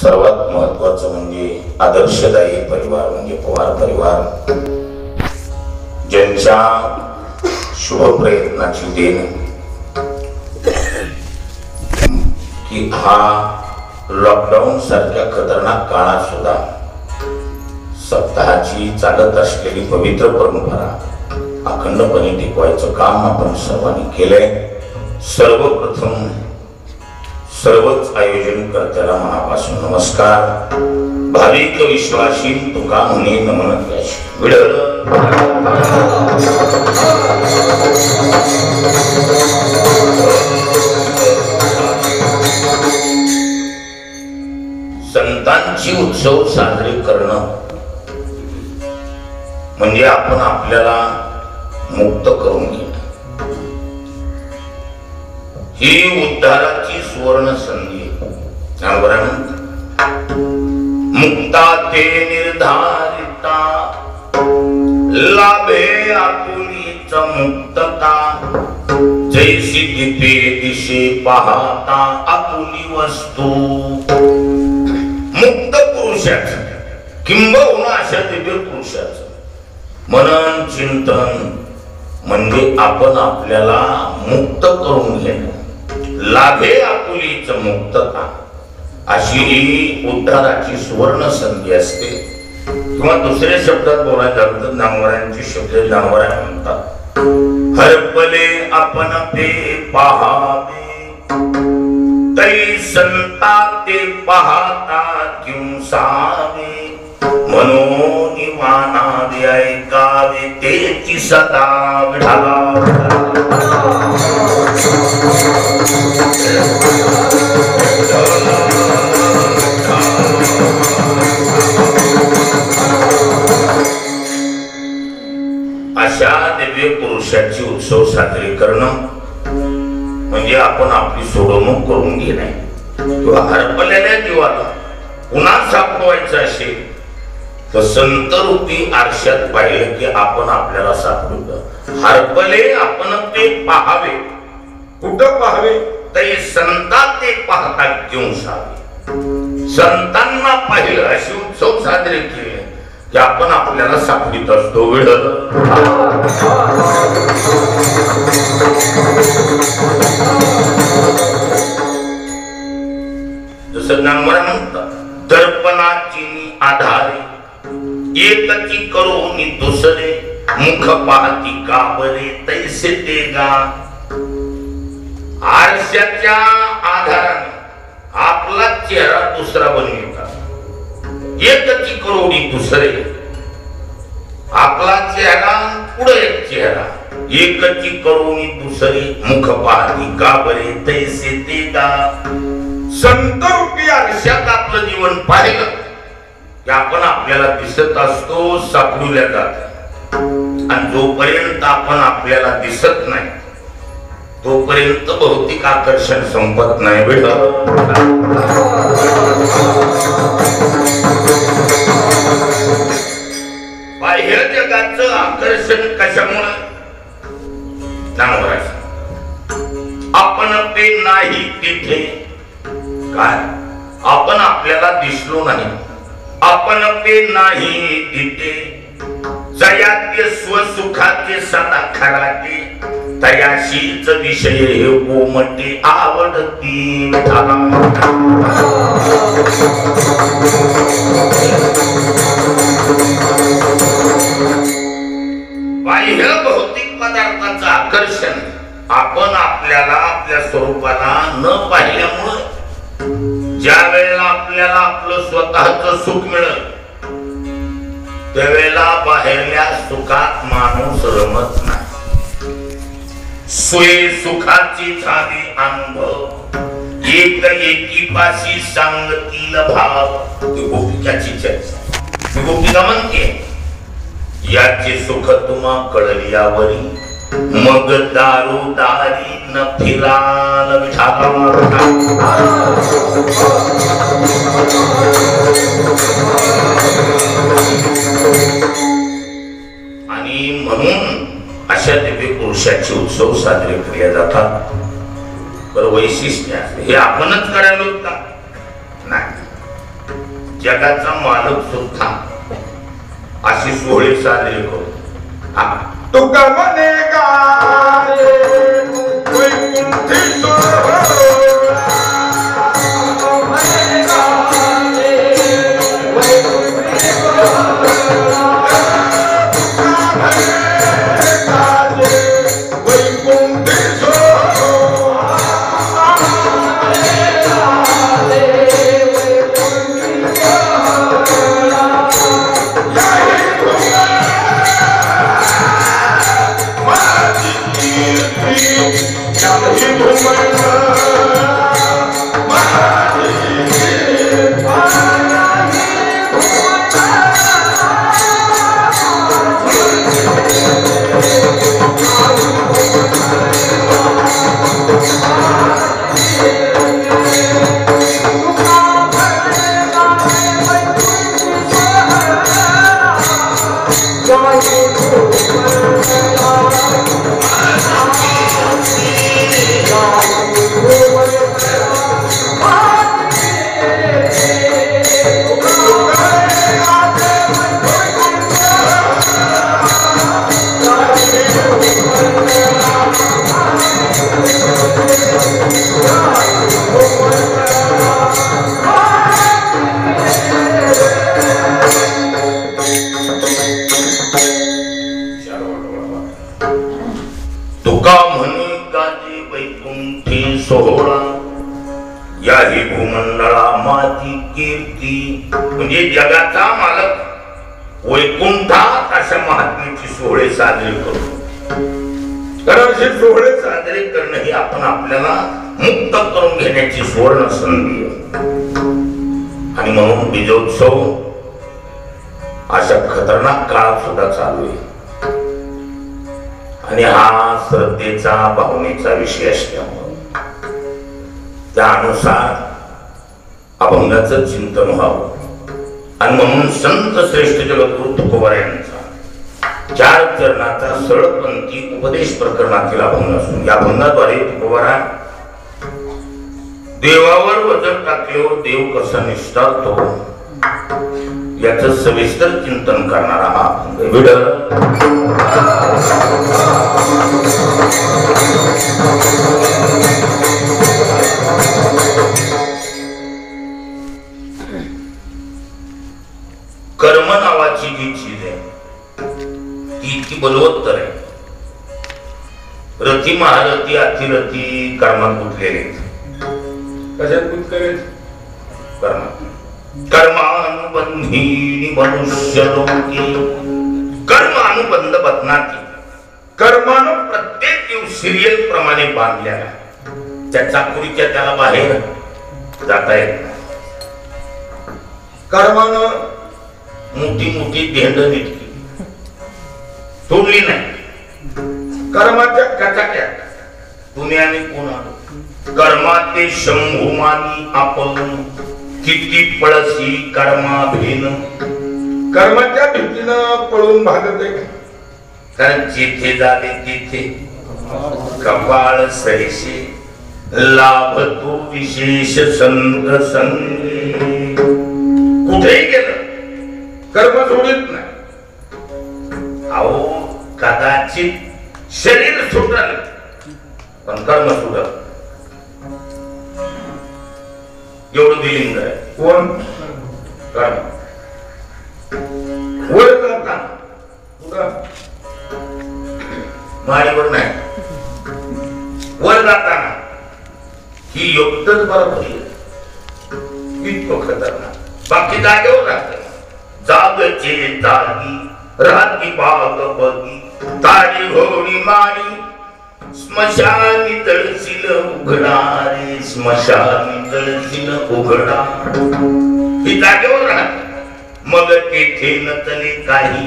सर्वात महत्त्वाचं म्हणजे आदर्शदायी परिवार म्हणजे पवार परिवार, ज्यांच्या शुभ प्रयत्नाची देण की हा लॉकडाऊन सारख्या खतरनाक काळात सुद्धा सप्ताहाची चालत असलेली पवित्र परंपरा अखंडपणे टिकवायचं काम आपण सर्वांनी केलंय. सर्वप्रथम सर्वच आयोजन करत्याला मनापासून नमस्कार. भाविक विश्वासी तुका म्हणे नमन द्याशी विडल. संतांची उत्सव साजरे करणं म्हणजे आपण आपल्याला मुक्त करून घेणं. ही उद्धाराची सुवर्ण संधी. मुक्ता ते निर्धारिता लाभे आपुलीच मुक्तता, जैसी दिपे दिशे पाहता आपुली वस्तू. मुक्त पुरुषाचं किंबहुना अशा दिव्य पुरुषाचं मनन चिंतन म्हणजे आपण आपल्याला मुक्त करून घेणं. लाभे आपुलीच मुक्तता अशी ही उद्धाराची सुवर्ण संधी असते. किंवा दुसऱ्या शब्दात बोलायचं झालं तर नांगरांचे शब्द नांगरा म्हणतात. हरपले आपण ते पहावे, तरी संता ते पाहता किंसावे. मनोनी मानावे ऐकावे तेची सदा विठाला. अशा दिव्य पुरुषाची उत्सव साजरे करणं म्हणजे आपण आपली सोडवणूक करून घेणे. किंवा हरपलेल्या जीवाला पुन्हा सापडवायचं असेल तर संत रूपी आरशात पाहिलं की आपण आपल्याला सापडलं. हरपले आपण ते पाहावे. कुठं पाहावे? ते संता ते पाहता घेऊन सावे. संतांना पाहिलं असे उत्सव साजरे केले की आपण आपल्याला सापडीत असतो. वेळ जसं नांगरा म्हणतात, दर्पणाची आधारे एकची करून दुसरे मुख पाहती का बरे तैसे ते गा. आरशाच्या आधाराने आपला चेहरा दुसरा बनवितात. एकची करोडी दुसरे आपला चेहरा पुढे एक चेहरा. एकची करोडी दुसरे मुख पाहती का बरे तैसे ते गा. संत रूपी आरशात आपलं जीवन पाहिलं की आपण आपल्याला दिसत असतो, सापडूल्या जात. आणि जोपर्यंत आपण आपल्याला दिसत नाही तोपर्यंत भौतिक आकर्षण संपत नाही. बाह्य जगाचं आकर्षण कशामुळे? आपण ते नाही तिथे काय आपण आपल्याला दिसलो नाही. आपण ते नाही तिथे जयाचे स्वसुखाचे सदा खराटे. तयाशीच विषय हे कोमटे आवडती. बाह्य भौतिक पदार्थाचं आकर्षण आपण आपल्याला आपल्या स्वरूपाला न पाहिल्यामुळे ज्या वेळेला आपल्याला आपलं स्वतःचं सुख मिळत त्यावेळेला बाहेरल्या सुखात माणूस रमत नाही. सोय सुखाची झाली अंग एक एकीपाशी सांगतील भाव. ती गोपिकाची चर्चा. ती गोपिका म्हणते याचे सुख तुम्हा कळल्यावरी मग दारुदारी न फिराल आणि म्हणून अशा दिव्य पुरुषाचे उत्सव साजरे केले जातात. वैशिष्ट्य हे आपणच करायला होता नाही. जगाचा मालक सुद्धा अशी सोहळे साजरे करतो. तुका म्हणे गारे वैकुंठी सोहळा याही भूमंडळा माझी कीर्ती. म्हणजे जगाचा मालक वैकुंठात अशा महात्म्याची सोहळे साजरे करतो. कारण असे सोहळे साजरे करणं ही आपण आपल्याला मुक्त करून घेण्याची सुवर्ण संधी आहे. आणि म्हणून बीजोत्सव अशा खतरनाक काळात सुद्धा चालू आहे. आणि हा श्रद्धेचा भावनेचा विषय असल्यामुळे त्यानुसार अभंगाचं चिंतन व्हावं. आणि म्हणून संत श्रेष्ठ जगद्गुरु तुकोबा यांचा 4 चरणाचा सरळपंथी उपदेश प्रकरणातील अभंग असून या अभंगाद्वारे तुकोबा देवावर वजन टाकल्यावर देव कसा निष्ठावतो याचं सविस्तर चिंतन करणारा हा अभंग. कर्म नावाची जी चीज आहे ती इतकी बलवत्तर आहे. रथी महारथी अतिरथी कर्मात गुंतलेले. कशात गुंतलेले? कर्मानुबंधीनी मनुष्य लोकी. कर्म अनुबंध बदनाती. कर्मानं प्रत्येक दिवस सिरियल प्रमाणे बांधलेला. त्या चाकुरीच्या त्याला बाहेर जाता येत नाही. कर्मानं मोठी मोठी धेंड निटली तोडली नाही. कर्माच्या कचाक्या तुम्ही आणि कोणा कर्माते शंभुमानी आपण किती पळसी कर्माभीन. कर्माच्या भीतीनं पळून भागत आहे. कारण जिथे जावे तिथे कपाळ सरीशी लाभ तो विशेष संत संगी. कुठेही गेलं कर्म सोडित नाही. अहो कदाचित शरीर सुटल पण कर्म सुटल. एवढं दिलिंग आहे. कोण? कर्म. वर जाता माळीवर नाही. वर जाताना ही योगदान बरोबर इतकं खतरनाक. बाकी जागेवर राहत. जागचे जागी राहती बाग बगी. ताडी घोडी माडी स्मशानी तळसील उघडा रे. स्मशानी तळसील उघडा. ही जागेवर राहत. मग तेथे नतले काही.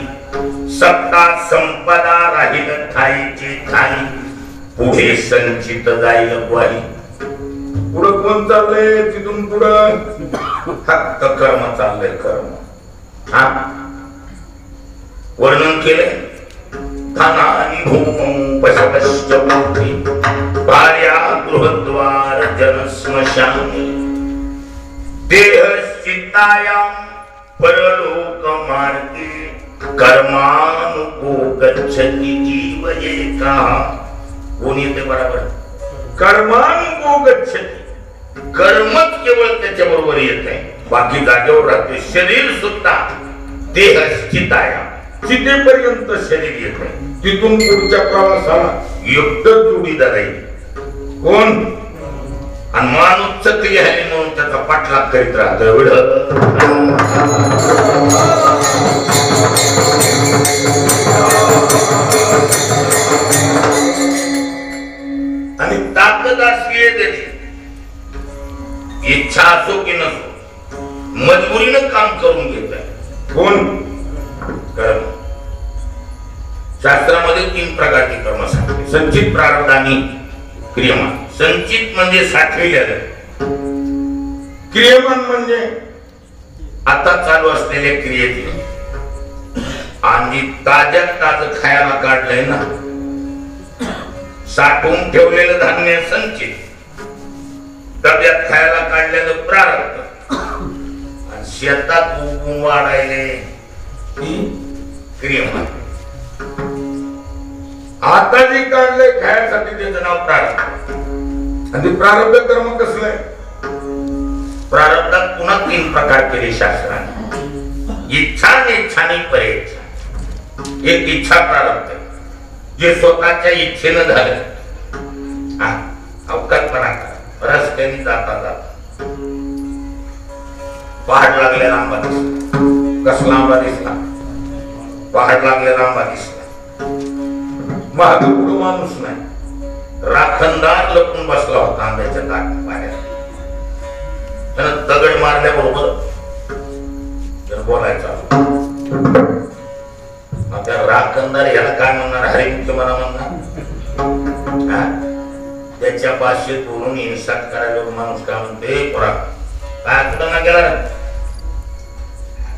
सत्ता संपदा राहील ठाईचे ठाई. पुढे संचित जाईल ग्वाही. पुढं कोण चाललंय? तिथून पुढं फक्त कर्म चाललंय. कर्म वर्णन केलंय. धनानि भूमौ पशपश्च बुद्धि भार्या गृहद्वार जन स्मशानी. देहस्य चित्तायां परलोक मार्गे कर्मानुको गच्छति जीव एका. कोण येते बरोबर? कर्मानुको गच्छति. कर्मच केवळ त्याच्या बरोबर येत नाही, बाकी जागेवर राहते. शरीर सुद्धा देह चित्ताया चितेपर्यंत शरीर येत नाही. तिथून पुढच्या प्रवासाला एकटंच जोडीदार आहे. कोण? आणि माणूस चक्री आहे म्हणून त्याचा पाठलाग करीत राहतो. आणि ताकद असली आहे त्याची, इच्छा असो की नसो, मजबुरीनं काम करून घेत आहे. कोण? कर्म. शास्त्रामध्ये 3 प्रकारची कर्म सांगितली: संचित, प्रारब्ध आणि क्रियमान. संचित म्हणजे साठविलेलं, क्रियमान म्हणजे आता चालू असलेल्या क्रियेतील, आणि ताज्यात ताज खायला काढलंय ना, साठवून ठेवलेलं धान्य संचित, डब्यात खायला काढलेलं प्रारब्ध, आणि शेतात उगवून वाढायले क्रियमान. आता जे काढलंय खायसाठी त्याचं नाव प्रारब्ध. आणि प्रारब्ध कर्म कसलं आहे? प्रारब्धात पुन्हा 3 प्रकार केले शास्त्राने: इच्छा, निच्छा आणि परेच्छा. एक इच्छा प्रारब्ध जे स्वतःच्या इच्छेनं झालं. अवकाशपणा करा, रस्त्याने जाता जाता पहाड लागलेला आंबा दिसला. कसला आंबा दिसला? पहाड लागलेला आंबा दिसला. माग पुढं माणूस नाही, राखणदार लपून बसला होता आंब्याच्या पाण्यात. त्यानं दगड मारल्याबरोबर बोलायचा. त्या राखणदार याला काय म्हणणार? हरिमुख मला म्हणणार. त्याच्या भाषेत बोलून इन्साट करायला माणूस काय म्हणते? काय कुठं ना गेला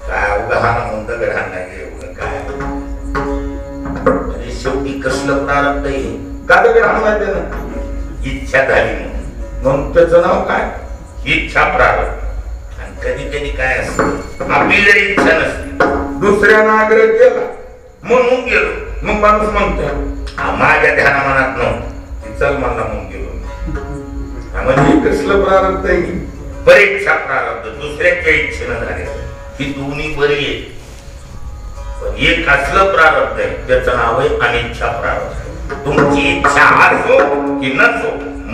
काय उगा हा ना म्हणतं गडा नाही एवढं काय. शेवटी कसलं प्रारब्ध आहे? का दगड हाणला त्यानं? इच्छा झाली म्हणून त्याचं नाव काय? इच्छा प्रारब्ध. आणि कधी कधी काय असतं, आपली जरी इच्छा नसते, दुसऱ्यानं आग्रह केला म्हणून गेलो, मग माणूस म्हणतो माझ्या ध्याना मनात नव्हतं, चल मला म्हणून गेलो. म्हणजे कसलं प्रारब्ध आहे? परीक्षा प्रारब्ध. दुसऱ्याच्या इच्छेनं झाले. ही दोन्ही बरी आहे. पण एक असलं प्रारब्ध आहे त्याचं नाव आहे अनिच्छा प्रारब्ध. तुमची इच्छा असो की नसो,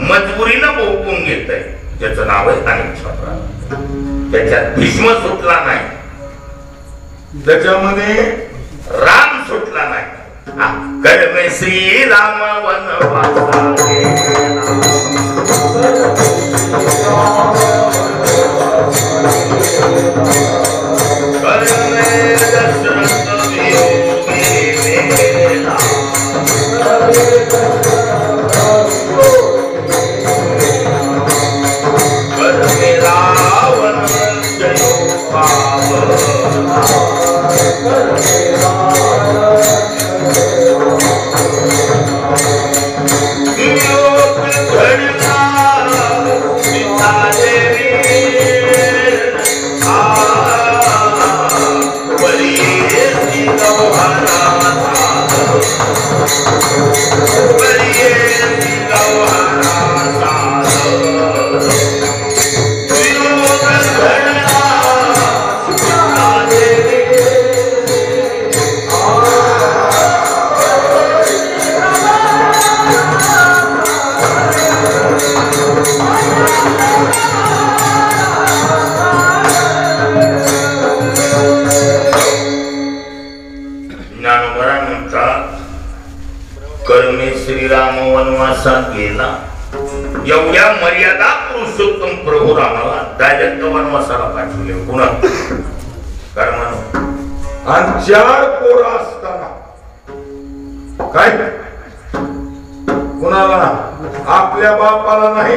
मजबुरीनं भोगून घेत आहे, त्याचं नाव आहे अनिच्छा प्रारब्ध. त्याच्यात भीष्म सुटला नाही, त्याच्यामध्ये राम सुटला नाही. कर्मे श्रीराम वनवासाचे श्रीराम वनवासात गेला. एवढ्या मर्यादा पुरुषोत्तम प्रभू रामाला डायरेक्ट वनवासाला पाठवले. पुन्हा कर्मानं आणि 4 पोरं असताना काय कुणाला? आपल्या बापाला नाही,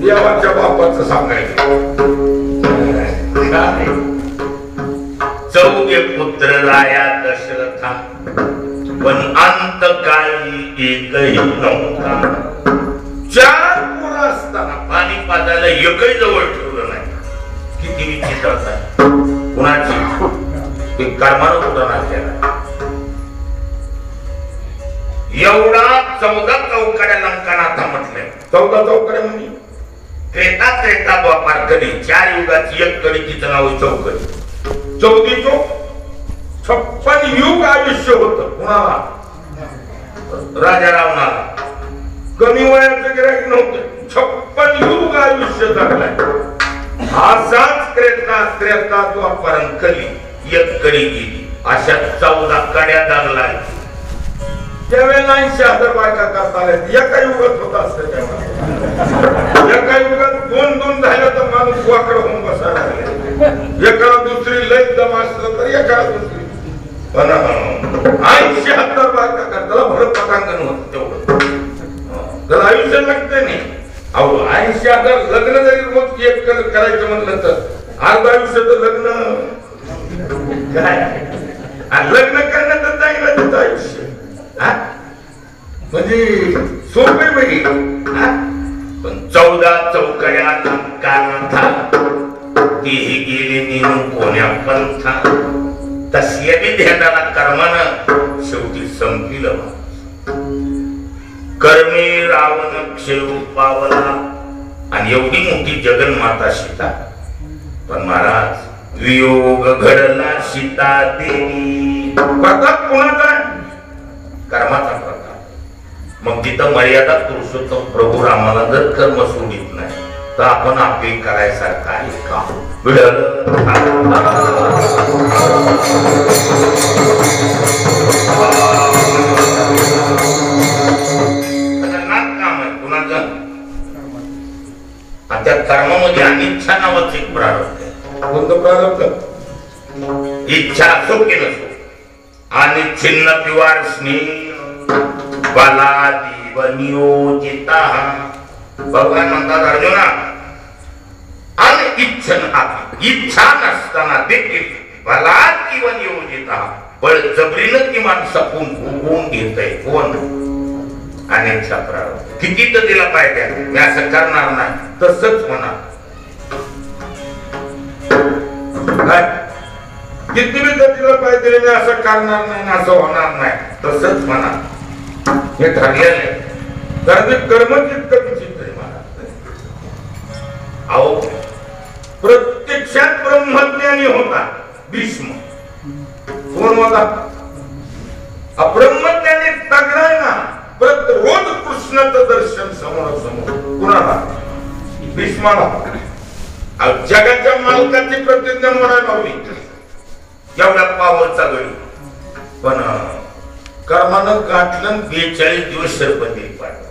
देवाच्या बापाचं सांगायचं. 14 पुत्र राया दशरथा, पण अंत काळी एकही नव्हता. 4 पोरं असताना पाणी पाजायला एकही जवळ ठेवलं नाही. किती किती विचित्रता आहे कुणाची ते कर्मानं कुठं केला एवढा 14 चौकड्या लंकानाथा म्हटलंय 14 चौकड्या म्हणजे त्रेता द्वापार कडी 4 युगाची एक कडी तिचं नाव चौकडी 14 चौक 56 युग आयुष्य होतं कुणाला राजा रावणाला कमी वयाचं गिराईक नव्हतं 56 युग आयुष्य जगलाय असाच त्रेता द्वापार कली एक कडी गेली अशा 14 कड्या जगलाय त्यावेळेला 80,000 बायका करता आल्या एका युगात होत असतं तेव्हा एका युगात 2 झालं तर माणूस वाकड होऊन बसायला लागले एकाला दुसरी लय जमा असलं तर एकाला दुसरी पण 80,000 बायका करताला भरत पटांगण होत तेवढं तर आयुष्य लागतंय नाही अहो 80,000 लग्न जरी रोज एक करायचं म्हणलं तर अर्ध आयुष्य तर लग्न काय लग्न करण्याचं चांगलं तिथं आयुष्य म्हणजे सोपे बाई पण 14 चौकड्या लंकानाथा तीही गेली निघून कोण्या पंथा तसल्या बी ध्यानाला कर्मानं शेवटी संपलं कर्मी रावण क्षयरूप पावला आणि एवढी मोठी जगन्माता सीता पण महाराज वियोग घडला सीता देवी प्रताप कुणाचा कर्माचा प्रकार मग तिथं मर्यादा पुरुषोत्तम प्रभू रामाला जर कर्म सोडित नाही तर आपण अपील करायसारखं आहे का खतरनाक काम आहे कुणाचं त्या कर्मामध्ये अनिच्छा नावाचं एक प्रारब्ध आहे कोणतं प्रारब्ध इच्छा असो की नसो आणि छिन्न पिवारसनी बलादिव नियोजिता भगवान म्हणतात अर्जुना इच्छा नसताना देखील बलादिव नियोजिता बळजबरीनं ती माणसं फुंकून घेतय कोण अनेच्छा प्रारब्ध किती तर तिला पाहिजे मी असं करणार नाही तसंच होणार किती बी तिला पाहिजे मी असं करणार नाही असं होणार नाही तसंच म्हणा हे ठरलेलं आहे कारण कर्म जितकं विचित्र आहे मला अहो प्रत्यक्षात ब्रह्मज्ञानी होता भीष्म कोण होता ब्रह्मज्ञानी तगडाय ना रोज कृष्णाचं दर्शन समोर कुणाला भीष्माला जगाच्या मालकाची प्रतिज्ञा म्हणायला हवी एवढ्या पावरचा गडी पण कर्मानं गाठलं 42 दिवस सरपंच पाडलं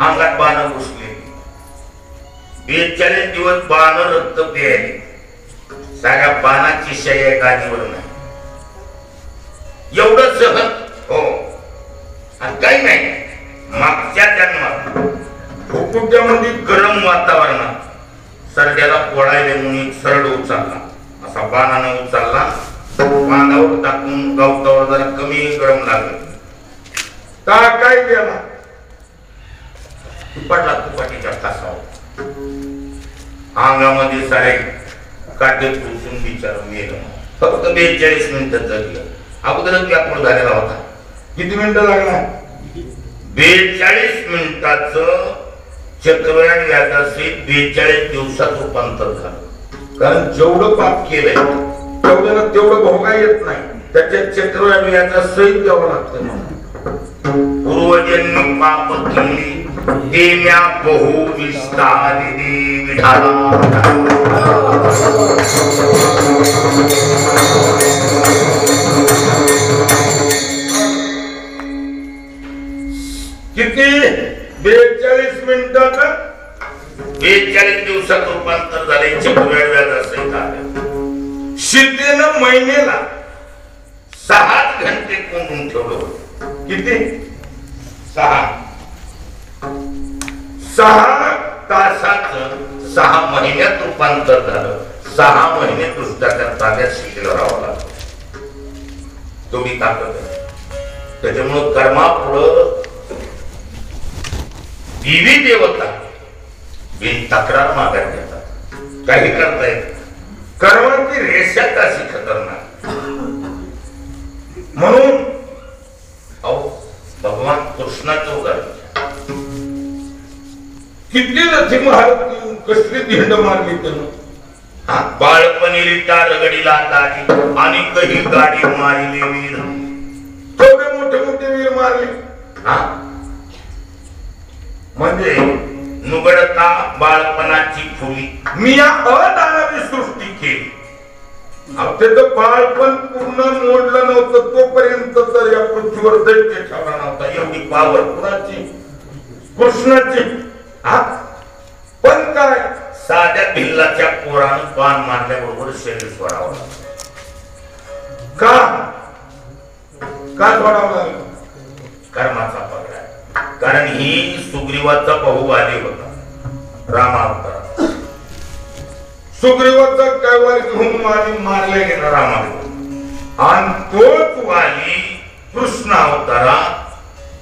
अंगात बाण घुसले 42 दिवस बाण रक्त प्यायले सगळ्या बाणाची शय गादीवर नाही एवढं सहन हो आणि काही नाही मागच्या जन्मात भूकुट्यामध्ये गरम वातावरणात सरड्याला पोळायले म्हणून सरळ उचलला असा बाणाने उचलला बांधावर टाकून गवतावर जरा कमी गरम लागलं काय गेला तुपाटला तुपाटीच्या तासावर अंगामध्ये सारे काटे पुसून विचारून गेलं फक्त 42 मिनिटं जगलं अगोदरच व्यापूळ झालेला होता किती मिनिटं लागला 42 मिनिटाचं चक्रवाढ व्याजासहित 42 दिवसात रूपांतर झालं कारण जेवढं पाप केलंय तेवढ्याला तेवढं भोगा येत नाही त्याच्या चक्रवाढ व्याजासहित द्यावं लागतं पूर्वजन्मी पाप केली देम्या बहु विस्तारिणी विठाला किती 42 मिनिटात 42 दिवसात रूपांतर झाले चक्रवाढ व्याजासहित आले शीतेनं महिन्याला 6 घंटे कोंडून ठेवलं होतं किती 6 तासाचं 6 महिन्यात रूपांतर झालं 6 महिने दुसऱ्याच्या ताब्यात शिकेला राहावं लागलं तेवढी ताकद आहे त्याच्यामुळं कर्मापुढं देवी देवता बिन तक्रार मागायला घेतात काही करता येत. कर्माची रेषाच अशी खतरनाक. म्हणून अहो भगवान कृष्णाचं उदाहरण किती रथी महाराज कसली धिंड मारली त्यानं. हा बाळपणी रिटा रगडीला तारी आणि कधी गाडी मारिले वीर. तेवढे मोठे मोठे वीर मारले. हा म्हणजे नुगडता बाळपणाची फुली मी या अदानवी सृष्टी केली. त्याचं बाळपण पूर्ण मोडलं नव्हतं तोपर्यंत तर या पृथ्वीवर दैत्य ठेवला नव्हता. एवढी पावर कुणाची? कृष्णाची. हा पण काय साध्या भिल्लाच्या पोरानं बाण मारल्याबरोबर शरीर सोडावं लागलं. का सोडावं लागलं? कर्माचा पगडा. कारण ही सुग्रीवाचा बहुवादी होता रामावतार. सुग्रीवाचा कैवारी घेऊन वाली मारले गेला रामाला. आणि तोच वाली कृष्ण अवतारा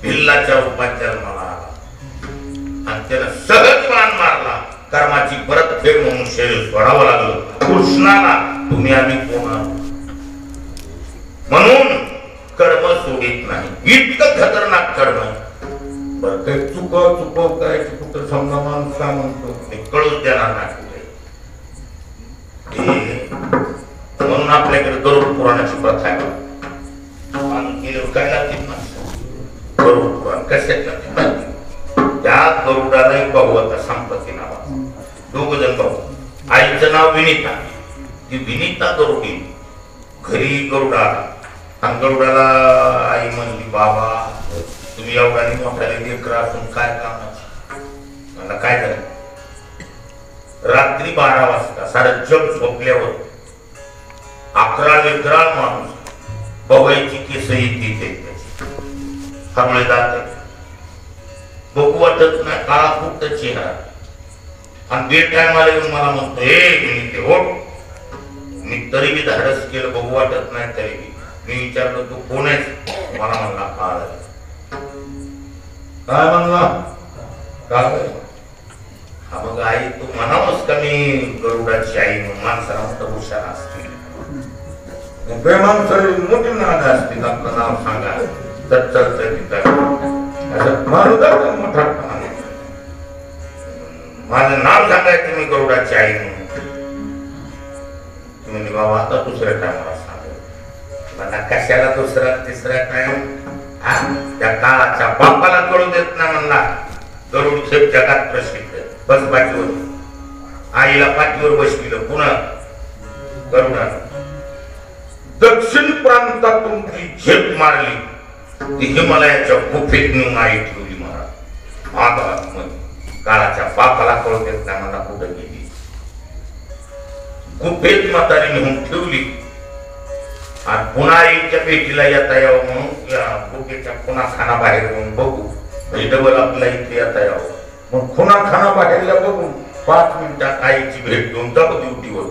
भिल्लाच्या रूपात जन्माला आला आणि त्याला सहज बाण मारला. कर्माची परतफेड म्हणून शरीर सोडावं लागलं. कृष्णाला तुम्ही आम्ही कोण आहोत म्हणून कर्म सोडित नाही. इतकं खतरनाक कर्म. बरं ते चुकव करायची कुठं समजा माणूस काय म्हणतो ते कळूच देणार नाही कुठे. म्हणून आपल्याकडे गरुड पुराणाची प्रथा आहे. काय लागते गरुड पुराण कशात लागते? त्या गरुडाला एक भाऊ होता संपत्ती नावाचा. दोघ जण भाऊ. आईचं नाव विनिता. ती विनिता गरुडी घरी गरुडा आला. आणि गरुडाला आई म्हणली बाबा तुम्ही एवढा मोठ्याला लेकरं असून काय काम? मला काय झालं? रात्री 12 वाजता सारं जग झोपल्यावर 11 लेकराळ माणूस बवायची केस येते हरवले जात बघू वाटत नाही. काळा फुट चेहरा. आणि बेड टायमाला येऊन मला म्हणतो हे होट. मी तरी बी धाडस केलं बघू वाटत नाही तरी बी. मी विचारलं तू कोण आहेस? मला म्हणला काळ. काय म्हणला? काळ. हा मग आई तू म्हणावंस का मी गरुडाची आई? माणसाला मोठं हुशार असते. माणसं मोठी नाद असतील. आपलं नाव सांगा तर मोठा माझं नाव सांगायचं मी गरुडाची आई म्हणून. म्हणजे बाबा आता दुसऱ्या टायमाला सांग. मला कशाला दुसरा तिसरा टाइम? त्या काळाच्या बापाला कळू देत नाही म्हणला. गरुड खेप जगात प्रसिद्ध. बस पाठीवर आईला पाठीवर बसविलं. पुन्हा गरुडानं दक्षिण प्रांतातून ती झेप मारली. ती हिमालयाच्या गुफेत नेऊन आई ठेवली महाराज. आता काळाच्या बापाला कळू देत नाही मला कुठं गेली. गुफेत म्हातारी नेऊन ठेवली. आणि पुन्हा आईच्या पेटीला येता यावं म्हणून या गुफेच्या पुन्हा खाना बाहेर येऊन बघू. डबल आपला इथे येता यावं मग पुन्हा खाना बाहेरला बघून 5 मिनिटात आईची भेट घेऊन जातो ड्युटीवर.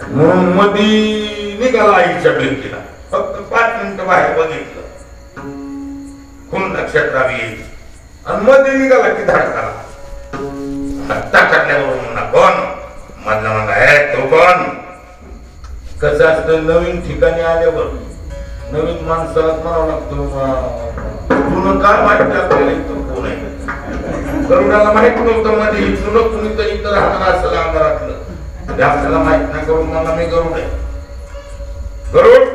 म्हणून मधी निघाला आईच्या भेटीला. फक्त 5 मिनिटं बाहेर बघितलं. खून नक्षत्रावी येईल. आणि मध्ये निघाला की धडकाला. टाकल्यावर म्हणा कोण? मधला म्हणला हे तो कोण? कसं असतं नवीन ठिकाणी आल्यावर नवीन माणसाला म्हणावं लागतं तुला काय माहिती आपल्याला इथं कोण आहे? गरुडाला माहित नव्हतं मध्ये तुला कुणीतरी इथं राहणार असं अंधारातलं. आपल्याला माहित नाही. गरुड मला मी गरुड आहे. गरुड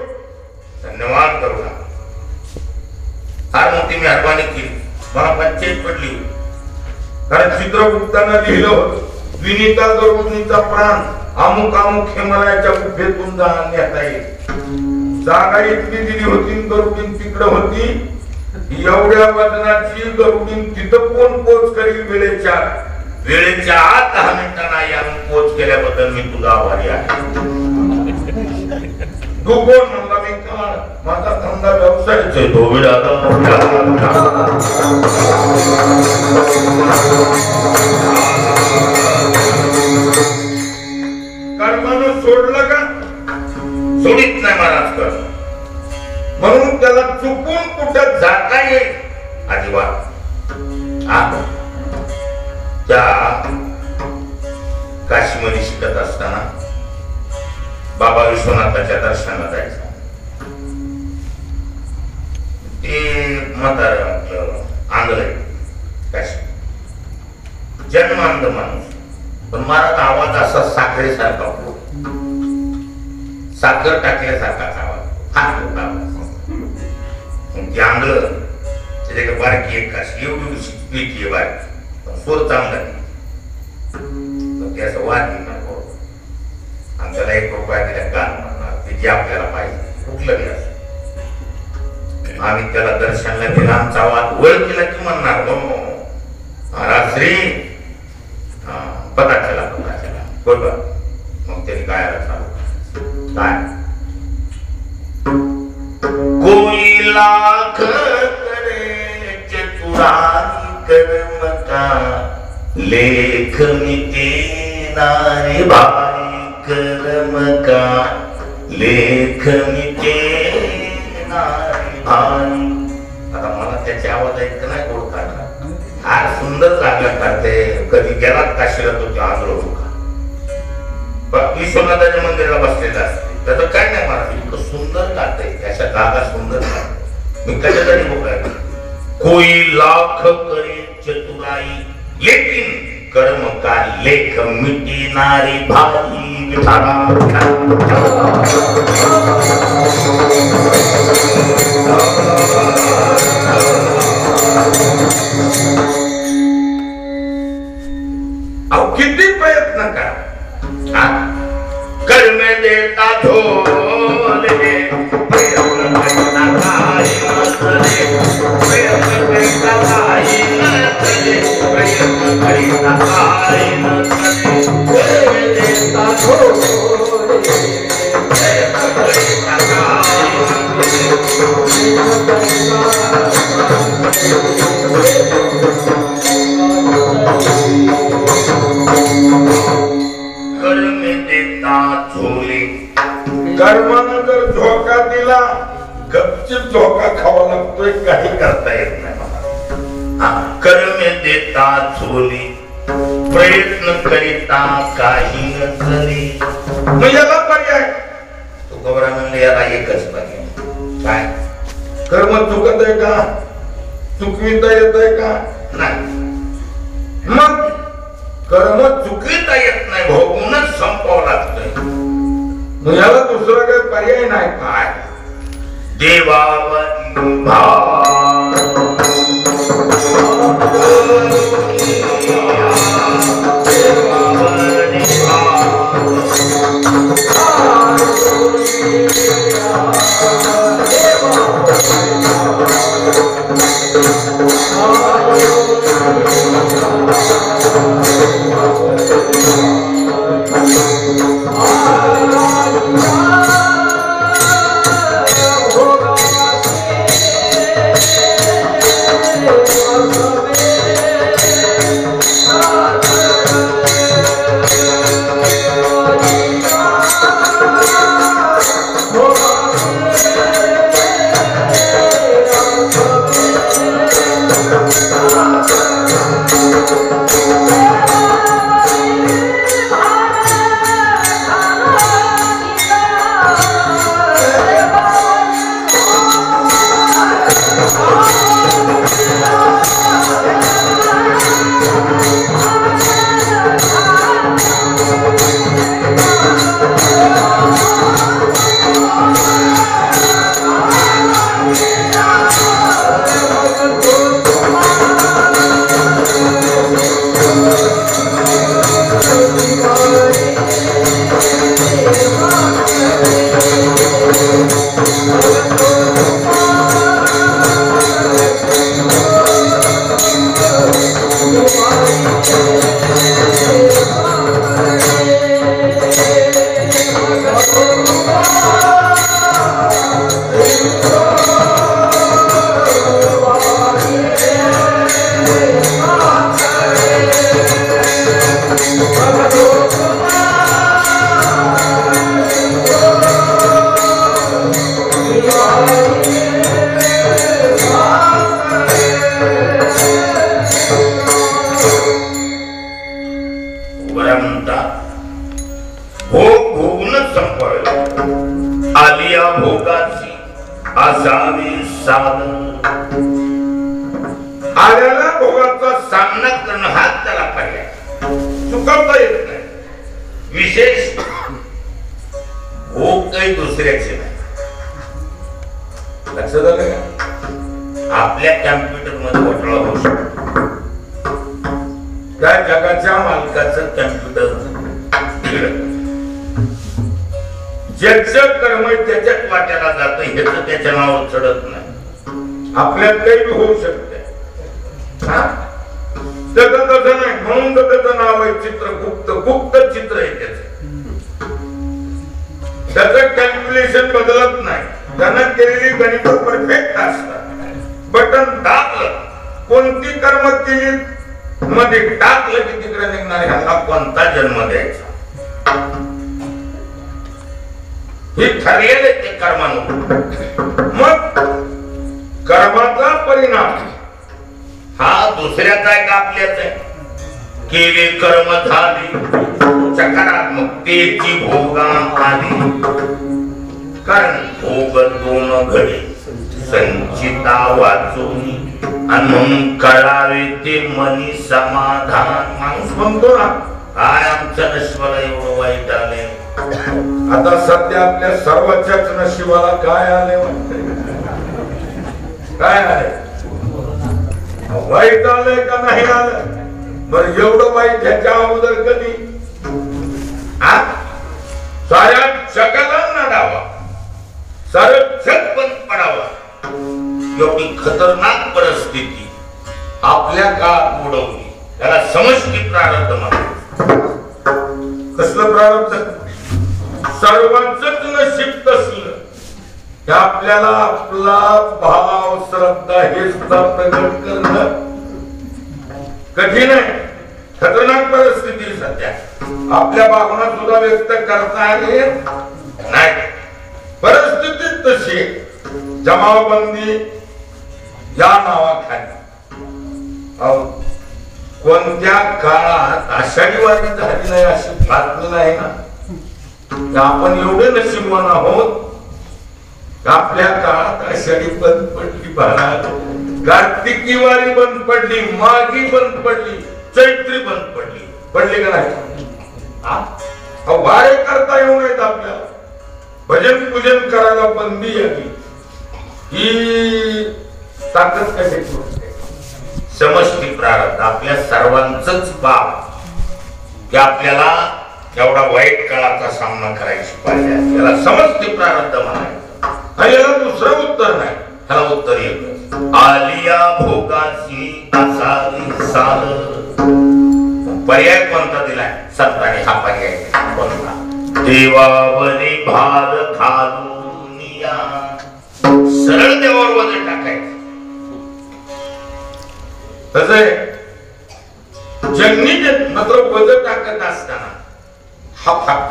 धन्यवाद गरुडा. फार मोठी मेहरबानी केली. मला पंचायत पडली. कारण चित्रगुप्तानं लिहिलं होतं विनिता गरुडनीचा प्राण अमुक अमुक हिमालयाच्या गुफेतून नेता येईल. जागा इतकी दिली होती. गरुडीन तिकडं होती. एवढ्या वजनाची गरुडीन तिथं कोण पोच करील वेळेच्या आत 10 मिनिटांना या पोच केल्याबद्दल मी तुझा आभारी आहे. तू कोण? म्हणला मी काळ. माझा धंदा व्यवसायच आहे. तो कर्मानं सोडलं का? सोडित नाही महाराज कर्म. म्हणून त्याला चुकून कुठं जाता येईल अजिबात. त्या काशीमध्ये शिकत असताना बाबा विश्वनाथाच्या दर्शनाला जायचं. ते म्हातारं आपलं आंधळ आहे काशी, जन्मांध माणूस, पण मला आवाज असा साखरेसारखा होतो, साखर टाकल्यासारखाच आवाज, फार मोठा आवाज. ते आंधळ त्याच्या बारकी एक काशी एवढी स्पीड आहे बारकी, पण स्वर चांगला नाही. ते असं वाद नको आणि त्याला 1 रुपया दिल्या गाणं म्हणणार ते जे आपल्याला पाहिजे कुठलं बी असं. आम्ही त्याला दर्शनला गेला, आमचा आवाज ओळखीला की म्हणणार श्री पता चला बरोबर. मग त्यांनी गायला चालू काय कोई लाख करे चतुराई कर्म का लेख मिटे नारे भाई कर्म का लेख मिटे नारे भाई. आता मला त्याची आवाज ऐकत नाही ओळखायला, फार सुंदर लागत ते. कधी गेलात काशीला तो ते आंध्र होता विश्वनाथाच्या मंदिराला बसलेला असते, त्याचं काय नाही मला इतकं सुंदर लागतंय, त्याच्या जागा सुंदर लागते. मी कशासाठी बोलायला कोई लाख करे चतुराई लेकिन कर्म का लेख मिटी नारी भाई. अहो किती प्रयत्न करा, कर्म देता ढोले प्रयत्न करता काही नसले, प्रयत्न करता काही नसले, प्रयत्न करीता काही नसले. कर्म देता ढोले प्रयत्न करीता काही कर्म देता झोले. कर्मानं जर झोका दिला गपचिप झोका खावा लागतोय, काही करता येत नाही मला. कर्म देता झोले प्रयत्न करिता काही नसले. मग याला पर्याय तुकोबरा म्हणले याला एकच पर्याय काय, कर्म चुकत आहे का, चुकविता येत आहे का नाही. मग कर्म चुकविता येत नाही, भोगूनच संपवावं लागतंय. मग याला दुसरा काही पर्याय नाही काय, देवावरी भाव देवावरी Oh, भोग भोगूनच संपवावे. आलिया भोगाची असावी साधन. आल्याला भोगाचा सामना करणं हाच त्याला पर्याय. चुकवता येत नाही. विशेष भोग काही दुसऱ्याचे नाही. लक्षात आलं का? आपल्या कॅम्प्युटर मध्ये घोटाळा होऊ शकतो. त्या जगाच्या मालकाचं कॅम्प्युटर ज्याचं कर्म त्याच्यात वाट्याला जातं ह्याच त्याच्या नावावर चढत नाही. आपल्यात काही होऊ शकते. त्याचं तसं नाही. म्हणून तर त्याचं नाव आहे चित्रगुप्त. गुप्त चित्र आहे त्याचं कॅल्क्युलेशन बदलत नाही. त्यानं केलेली गणित परफेक्ट असतात. बटन दाबलं कोणती कर्म केली मध्ये टाकलं की तिकडे निघणार ह्याला कोणता जन्म द्यायचा हे ठरलेले ते कर्मानुरूप. मग कर्माचा परिणाम हा दुसऱ्याचा आहे का आपल्याच आहे? केले कर्म झाले सकारात्मकतेची भोगा आली. कारण भोग दोन घडी संचिता वाचून आणि कळावे ते मनी समाधान. माणूस म्हणतो ना काय आमच्या नशिबाला एवढं वाईट आले. आता सध्या आपल्या सर्वांच्याच नशिबाला काय आले काय आले? वाईट आलंय का नाही आलं? बरं एवढं वाईट ह्याच्या अगोदर कधी साऱ्या जगाला नडावा सारं जग बंद पडावा एवढी खतरनाक परिस्थिती आपल्या काळात उडवली. त्याला समष्टी प्रारब्ध म्हणतात. कसलं प्रारब्ध? सर्वांचंच नशीब असलं की आपल्याला आपला भाव श्रद्धा हे सुद्धा प्रकट करणं कठीण आहे. खतरनाक परिस्थिती सध्या आपल्या भावना सुद्धा व्यक्त करता येत नाही. परिस्थिती तशी जमावबंदी या नावाखाली कोणत्या काळात आषाढी वारी झाली नाही अशी बातमी नाही ना. आपण एवढे नशीबवान आहोत आपल्या काळात आषाढी बंद पडली. कार्तिकी वारी बंद पडली. माघी बंद पडली. चैत्री बंद पडली. पडली का नाही? वारे करता येऊ नयेत आपल्याला. भजन पूजन करायला बंदी आली. ही ताकद कशाची? समष्टी प्रारब्ध आपल्या सर्वांचंच बाब की आपल्याला एवढा वाईट काळाचा सामना करायची पाहिजे. याला समष्टी प्रारब्ध म्हणायचं. याला दुसरं उत्तर नाही. ह्याला उत्तर येतं आलिया भोगाची असावी साल. पर्याय कोणता दिलाय संतांनी? हा पर्याय कोणता? देवावरी भार घालून या. सरळ देवावर वजन टाकायचं. जगनी मात्र वजन टाकत असताना हा फाक्त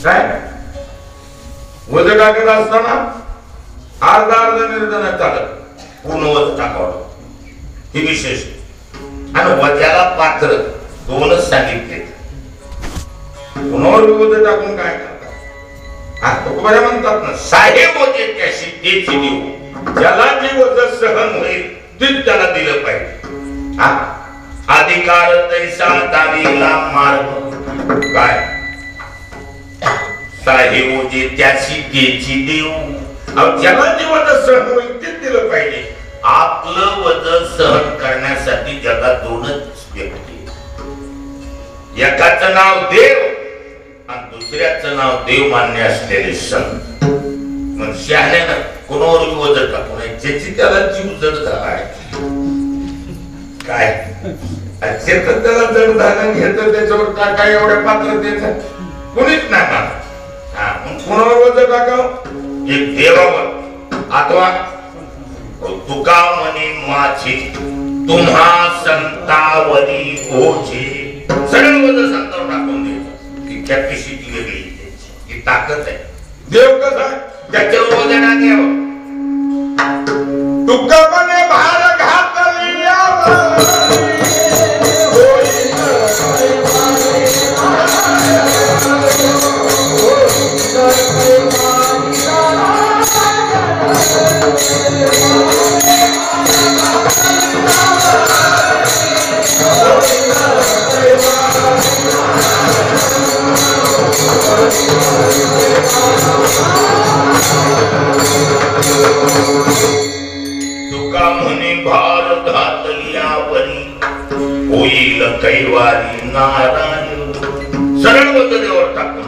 काय वजन टाकत असताना अर्धा निर्धार चालत पूर्ण वजन टाकावं हे विशेष. आणि वजाला पात्र दोनच सांगितले. पुनर् वजन टाकून काय करतात? तुकोबा म्हणतात ना साहेब वजे त्याशी तेच देऊ. ज्याला जी वजन सहन होईल तीच त्याला दिलं पाहिजे. अधिकार तैसा दावीला मार्ग काय साहेब वजे त्याशी तेची देऊ. ज्याला जी वजन सहन होईल तीच दिलं पाहिजे. आपलं वजन सहन करण्यासाठी जगात दोनच व्यक्ती. एकाचं नाव देव आणि दुसऱ्याचं नाव देव मान्य असलेले संत. मग शहाण्यानं कोणावर वजन टाकू नये. ज्याची त्याला जीव जड झाला काय त्याला जड झालं घेतं त्याच्यावर टाका एवढ्या पात्रतेचं कोणीच नाही मानत. कोणावर वजन टाकावं? एक देवावर अथवा तुका म्हणे माझे तुम्हा संतावरी ओझे. सगळं वजन संतावर टाकून द्यायचं. की कॅपॅसिटी वेगळी ही ताकद आहे. देव कसा आहे? त्याच्यावर वजन टाकावं. तुका म्हणे भार घातली नारायण सरळ वज देवावर टाकून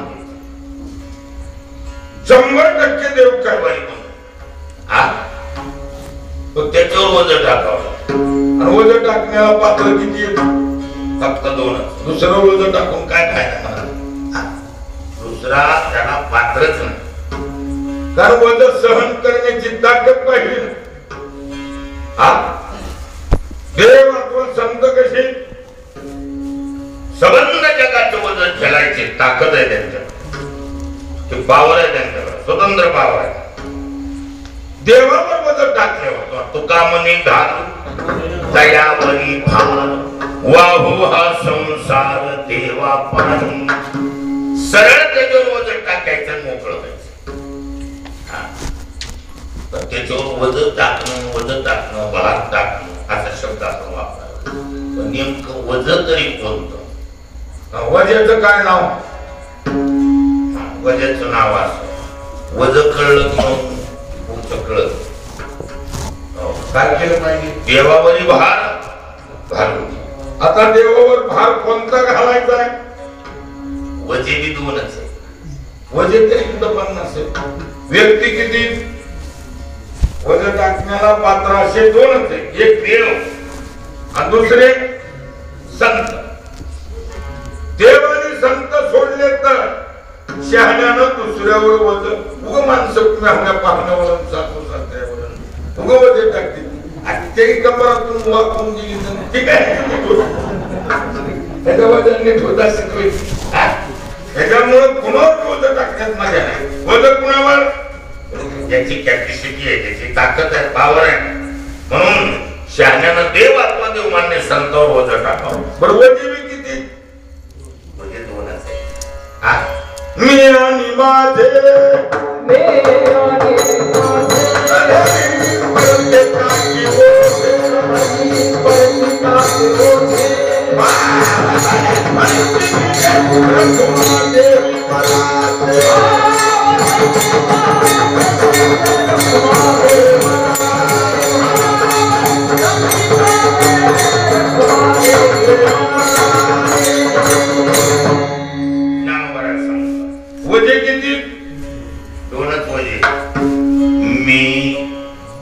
100% देव काय हा तो त्याच्यावर वज टाकावं आणि वज टाकण्याला पात्र किती येत फक्त 2 दुसरं वज टाकून काय फायदा मला दुसरा त्याला पात्रच नाही कारण वज सहन करण्याची ताकद पाहिजे हा देव अथवा संत कशी सबंध जगाचं वजन झेलायची ताकद आहे त्यांच्याकडे ते पावर आहे त्यांच्याकडे स्वतंत्र पावर आहे देवावर वज टाकल्यावर तुका मनी घाल दयावरी भार वाहू हा संसार देवा पाणी सरळ त्याच्यावर वजन टाकायचं मोकळं व्हायचं त्याच्यावर वज टाकणं भार टाकणं असा शब्द आपण वापरावा पण नेमकं वज तरी कोणतं वजाचं काय नाव वजाचं नाव असं वज कळलं की पुढचं कळत काय केलं पाहिजे देवावरी भार घालून आता देवावर भार कोणता घालायचा आहे वजे बी 2च आहे वजे तरी कुठं 50 आहे व्यक्ती किती वज टाकण्याला पात्र असे 2च आहे एक देव आणि दुसरे संत देव आणि संत सोडले तर शहाण्यानं दुसऱ्यावर वज उग माणसं पाहण्यावर उग वजे टाकते ते कमरातून वाकून गेली ठीक आहे त्याच्या वजन नीट होत असेल त्याच्यामुळे कुणावर वज टाकण्यात मजा नाही वज कुणावर ज्याची कॅपॅसिटी आहे त्याची ताकद आहे पावर आहे म्हणून शहाण्यानं देव अथवा देव मान्य संतावर वज टाकावं बरं वजे बी किती म्हणजे 2च आहे मी आणि माझे वजे किती 2च वजे मी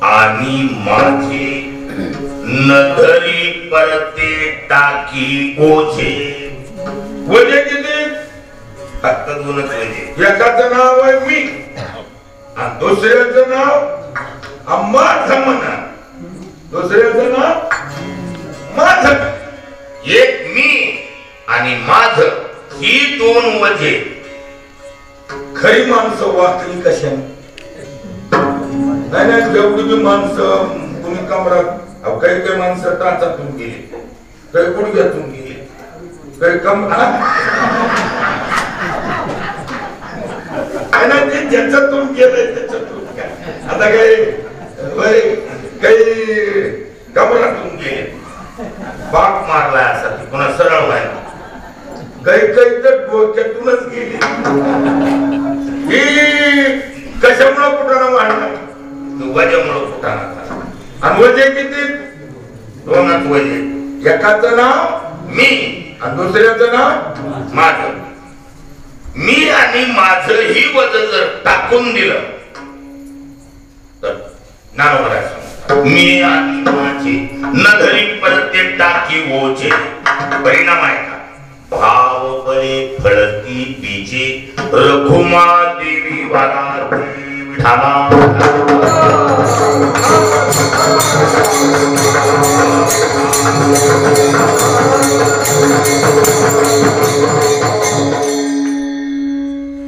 आणि माझे नधरी परते टाकी ओझे वजे किती फक्त 2च वजे एकाचं नाव आहे मी आणि दुसऱ्याचं नाव माझं म्हणा दुसऱ्याचं नाव माझं एक मी आणि माझं ही 2 वजे खरी माणसं वाकली कशाने नाही जेवढी बी माणसं कुणी कमरात काही काही माणसं टाचातून गेली काही गुडघ्यातून गेली काही ते ज्याच्यातून गेलंय त्याच्यातून काय आता काही कमरातून गेले बाप मारलाय असा पुन्हा सरळ व्हायला काही तर डोक्यातूनच गेली ही कशामुळे कुठाना वाढला वजामुळे कुठाना आणि वजे किती 2च वजे एकाचं नाव मी आणि दुसऱ्याचं नाव माझं मी आणि माझं ही वज जर टाकून दिलं तर नाव मी आणि माझे नधरी परते टाकी ओझे परिणाम आहे का भाव बळे फळती बीजे रघुमा देवी वाराती विठाला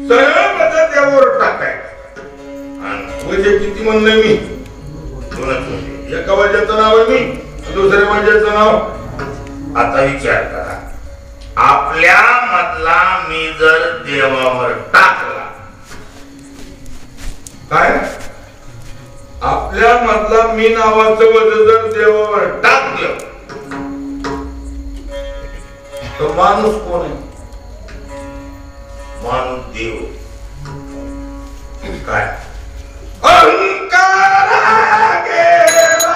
सरळ बदल त्यावर टाकाय वजे किती म्हणलं मी 2च वजे एका वजाचं नाव आहे मी दुसऱ्या वजाचं नाव आता विचार करा आपल्या मधला मी जर देवावर टाकला काय आपल्या मधला मी नावाचं वज जर देवावर टाकलं तर माणूस कोण आहे माणूस देव काय अहंकार गेला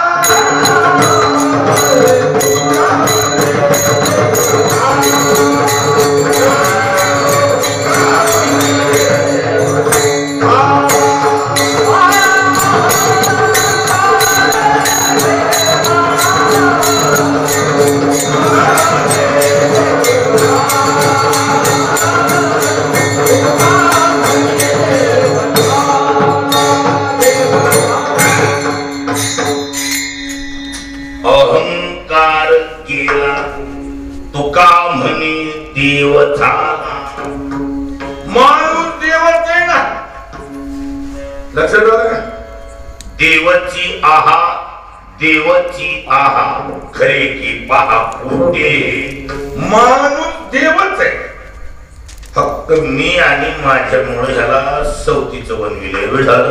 देवाची आहा खरे की पहा कुठे माणूस देवच आहे. फक्त मी आणि माझ्यामुळे ह्याला सवतीचं बनविले विढाल.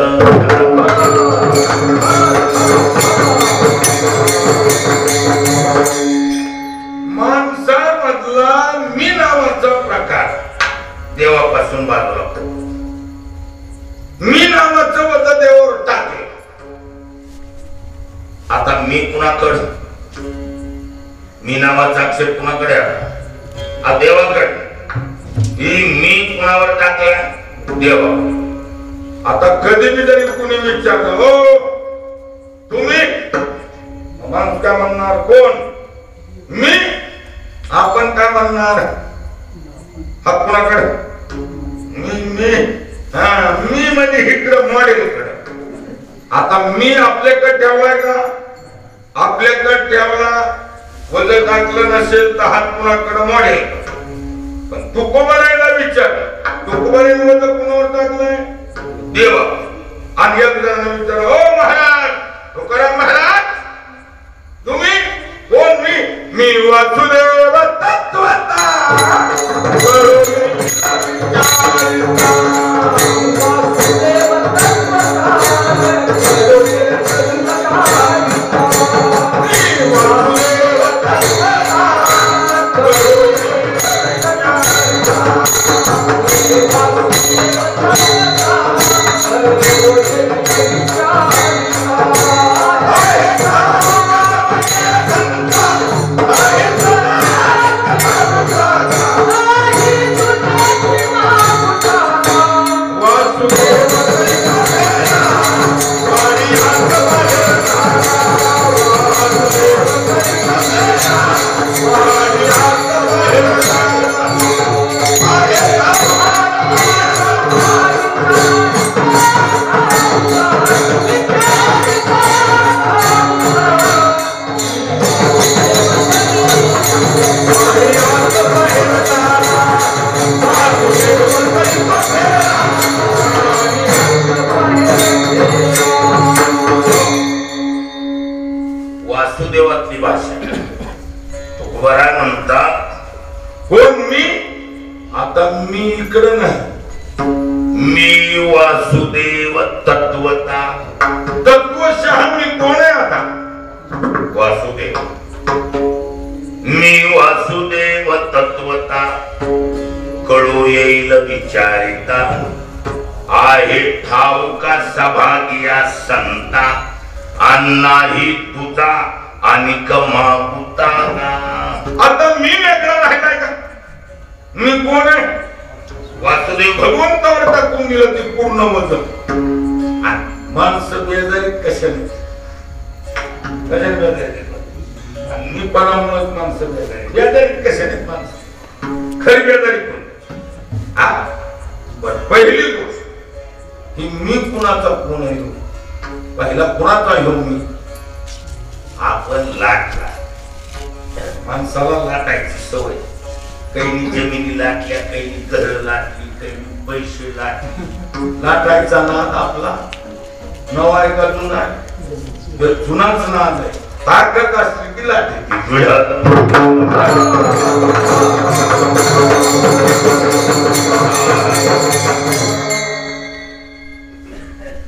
माणसामधला मी नावाचा प्रकार देवापासून बाजूला मी नावाचं वजा देवावर टाकलं. आता मी कुणाकड मी नावाचा अक्षर कुणाकडे आला देवाकडे ही मी कुणावर टाकला देवा. आता कधी बी जरी कुणी विचारलं हो तुम्ही माणूस काय म्हणणार कोण मी आपण काय म्हणणार हा कुणाकडे मी मी म्हणजे इकडं मॉडेलकडे. आता मी आपल्याकडे ठेवलाय का आपल्याकडे ठेवला वजन टाकलं नसेल तर हात कुणाकडे मॉडेल. पण तुकोबारायला विचार तुकोबाराने वजन कुणावर टाकलंय देवा. आणि एक जण विचार हो महाराज तुकाराम महाराज तुम्ही कोण मी वासुदेव तत्वता. वासुदेवातली भाषा तुकोबारा म्हणतात कोण मी आता मी इकडे नाही मी वासुदेव तत्वता. तत्वशः मी कोण आहे आता वासुदेव मी वासुदेव तत्वता कळू येईल विचारिता आहे ठाऊका सभागिया संता अन्नाही तुझा आणि कमावता. आता मी वेगळा राहिलाय का मी कोण आहे वासुदेव भगवंतावर टाकून दिलं ते पूर्ण वजन. माणसं बेजारी कशाने मी पणामुळे माणसं बेजारी कशाने माणसं खरी बेजारी कोण. पहिली गोष्ट ही मी कुणाचा कोण आहे पहिला कुणाचा घेऊ मी आपण लाटला माणसाला लाटायची सवय. काही जमिनी लाटल्या काही घर लाटली काही पैसे लाटले. लाटायचा नाद आपला नवा आहे का जुना आहे जुनाच नाद आहे. ताकद असली की लाटायची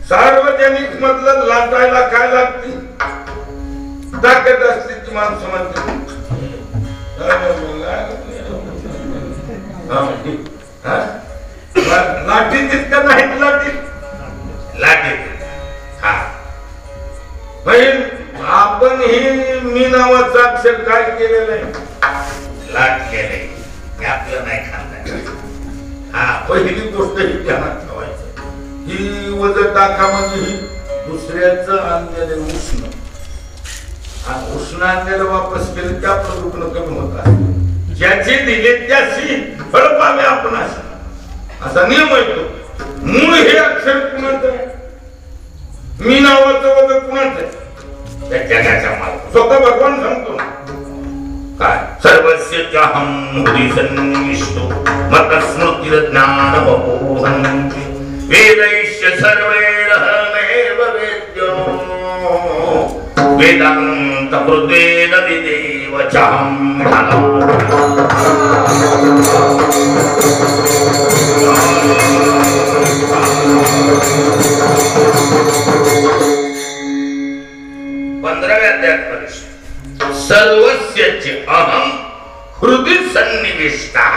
सार्वजनिक मधलं लाटायला काय लागते ताकद असली की माणसं म्हणते लाठी तितका नाही लाठी लाटे. हा आपण ही मी नावाचा अक्षर काय केलेलं आहे लाटलेले हे आपलं नाही खाल्लं. हा पहिली गोष्ट ही ध्यानात ठेवायचं. ही वजन टाका म्हणजे ही दुसऱ्याचं आणलेलं उष्ण आणि उष्ण आणलेलं वापस केलं त्या प्रदूषण कमी होतात. ज्याचे दिले त्याची फळ पावे आपण असा नियम आहे तो. मूळ हे अक्षर कुणाचं आहे मी नावाचं वजन कुणाचं आहे त्या जगाच्या मालक स्वतः भगवान सांगतो काय सर्वस्य चाहं हृदि सन्निविष्टो मतस्मृतिर्ज्ञानमपोहं वेदैश्च सर्वैरहमेव वेद्यो वेदांत हृदयेन विदेवचां पंधराव्या अध्यायात सर्वस्यच अहम हृदय सन्निविष्टः.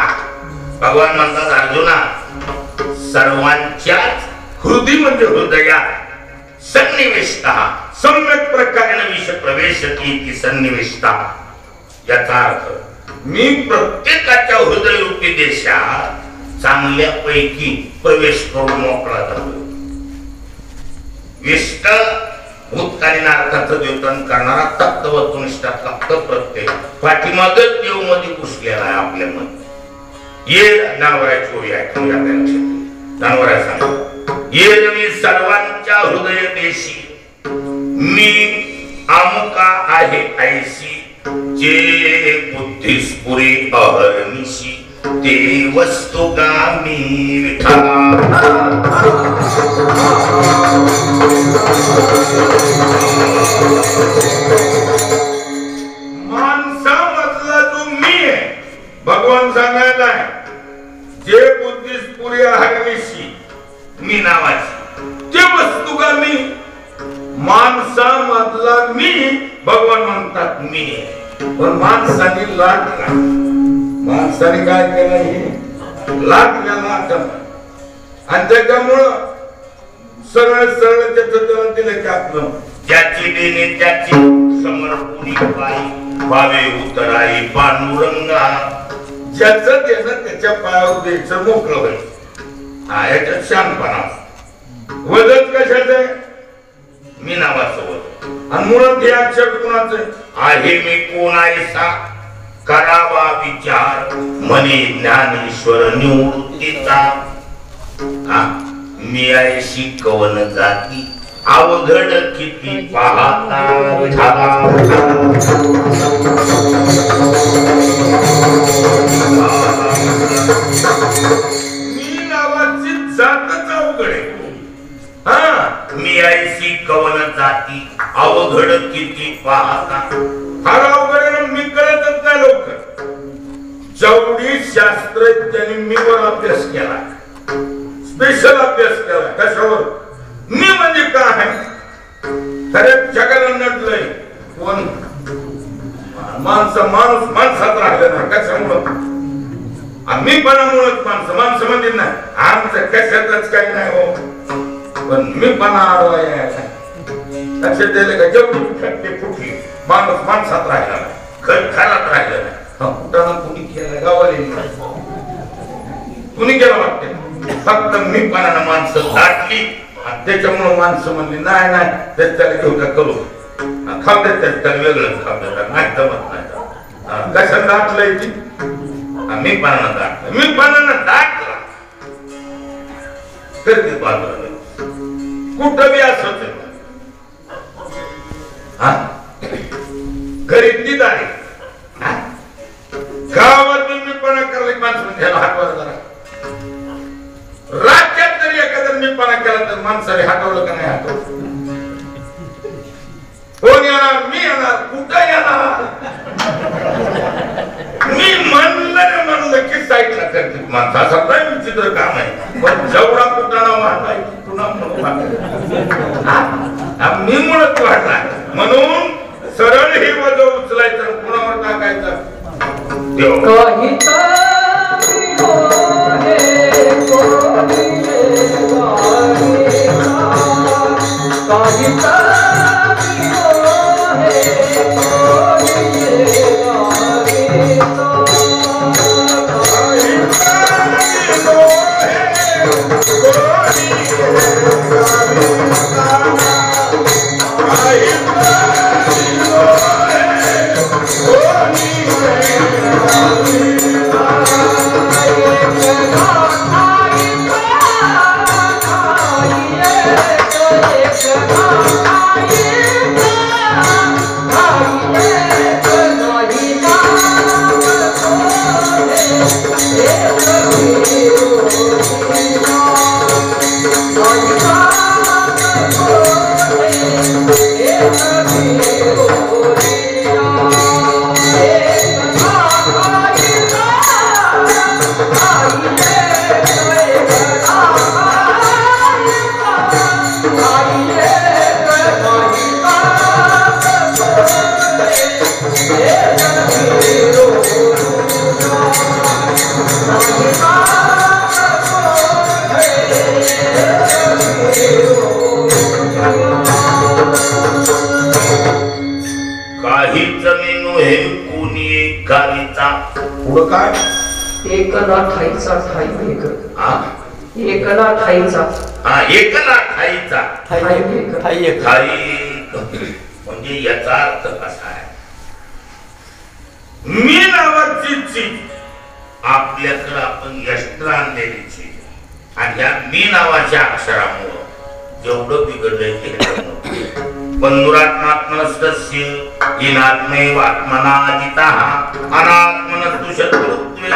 भगवान म्हणतात अर्जुना, सर्वांच्याच हृदय म्हणजे हृदयात सन्निविष्टः सम्यक प्रकारे विषय प्रवेश की सन्निविष्टः. याचा अर्थ मी प्रत्येकाच्या हृदयरूपी देशात चांगल्यापैकी प्रवेश करून मोकळा झालो. विष्ट भूतकालीन अर्थाचं द्योतन करणारा तत्वनिष्ठातला प्रत्यय पाठीमागे देव मध्ये घुसलेला आहे आपल्यामध्ये. ये नावराची ओळी आहे नावरा सांग ये रवी सर्वांच्या हृदय देशी मी अमुका आहे ऐशी जे बुद्धिस्पुरी अहर्निशी ते वस्तुगामी विठा. माणसामधला जो मी आहे भगवान सांगायला आहे जे बुद्धिस्पुरी अहर्निशी मी नावाची ते वस्तुगामी. माणसामधला मी भगवान म्हणतात मी. पण माणसाने लाटला, माणसाने काय केलं लाटलेला आणि त्याच्यामुळं सरळ सरळ त्याचं दिलं की आपलं ज्याची देणे त्याची समर्पणी पायी भावे उतराई पांडुरंगा. ज्याचं देणं त्याच्या पायावर द्यायचं मोकळं होईल. हा याच्यात शांतपणा. वजन कशाच आहे मी नावाचं वजन. आणि मुळात हे अक्षर कुणाचं आहे मी कोण ऐसा करावा विचार म्हणे ज्ञानेश्वर निवृत्तीचा. मी ऐशी कवन जाती अवघड किती पाहता मी नावाची जातच अवघड आहे. मी ऐशी कवन जाती अवघड किती पाहता. फार अवघड आहे. मी कळतच नाही लवकर. जेवढी शास्त्रज्ञांनी मीवर अभ्यास केला, स्पेशल अभ्यास केला कशावर मी म्हणजे काय खरे जगाला नटलंय कोण माणूस माणसात राहिलं नाही. कशामुळं मीपणामुळेच माणसं म्हणजे नाही आमचं कशातच काही नाही हो. पण मीपणा आडवा यायला लक्षात दिलं का जेवढी फटके फुटली माणूस माणसात राहिला नाही खरात राहिलं नाही. कुठं कुणी केलं गावाला कुणी केलं वाटतं. फक्त मीपणानं माणसं दाटली आणि त्याच्यामुळे माणसं म्हणली नाही नाही त्याला घेऊ का करू खाऊ देत त्याला वेगळंच खाऊ देतात नाही जमत नाही. कशा दाटलंय ती मीपणानं दाटलं. मीपणानं दाटला तर ते बाजूला कुठं बी असत घरी ती दारी गावात मीपणा करायला माणसं घ्यायला हातवर जरा. राज्यात जरी एखादा मीपणा केला तर माणसाने हटवलं का नाही हटवलं. कोण येणार मी येणार कुठं येणार. मी म्हणलं की साईडला करते माणसं. असं काय विचित्र काम आहे. पण जेवढा कुटाणा वाढला पुन्हा मी मुळच वाढला म्हणून सरळ हे वजन उचलायचं कुणावर टाकायचं. Yeah. काय एकला ठाईचा ठाई एक हा एकला ठाईचा हा एकला ठाईचा ठाई एक ठाई म्हणजे याचा अर्थ कसा आहे मी नावाची चीज आपल्याकडे आपण यष्ट्र आणलेली चीज आणि ह्या मी नावाच्या अक्षरामुळं जेवढं बिघडलंय ते बंधुरात्मात्मनस्तस्य येनात्मैव आत्मनाजितः अनात्मनस्तु शत्रुत्वे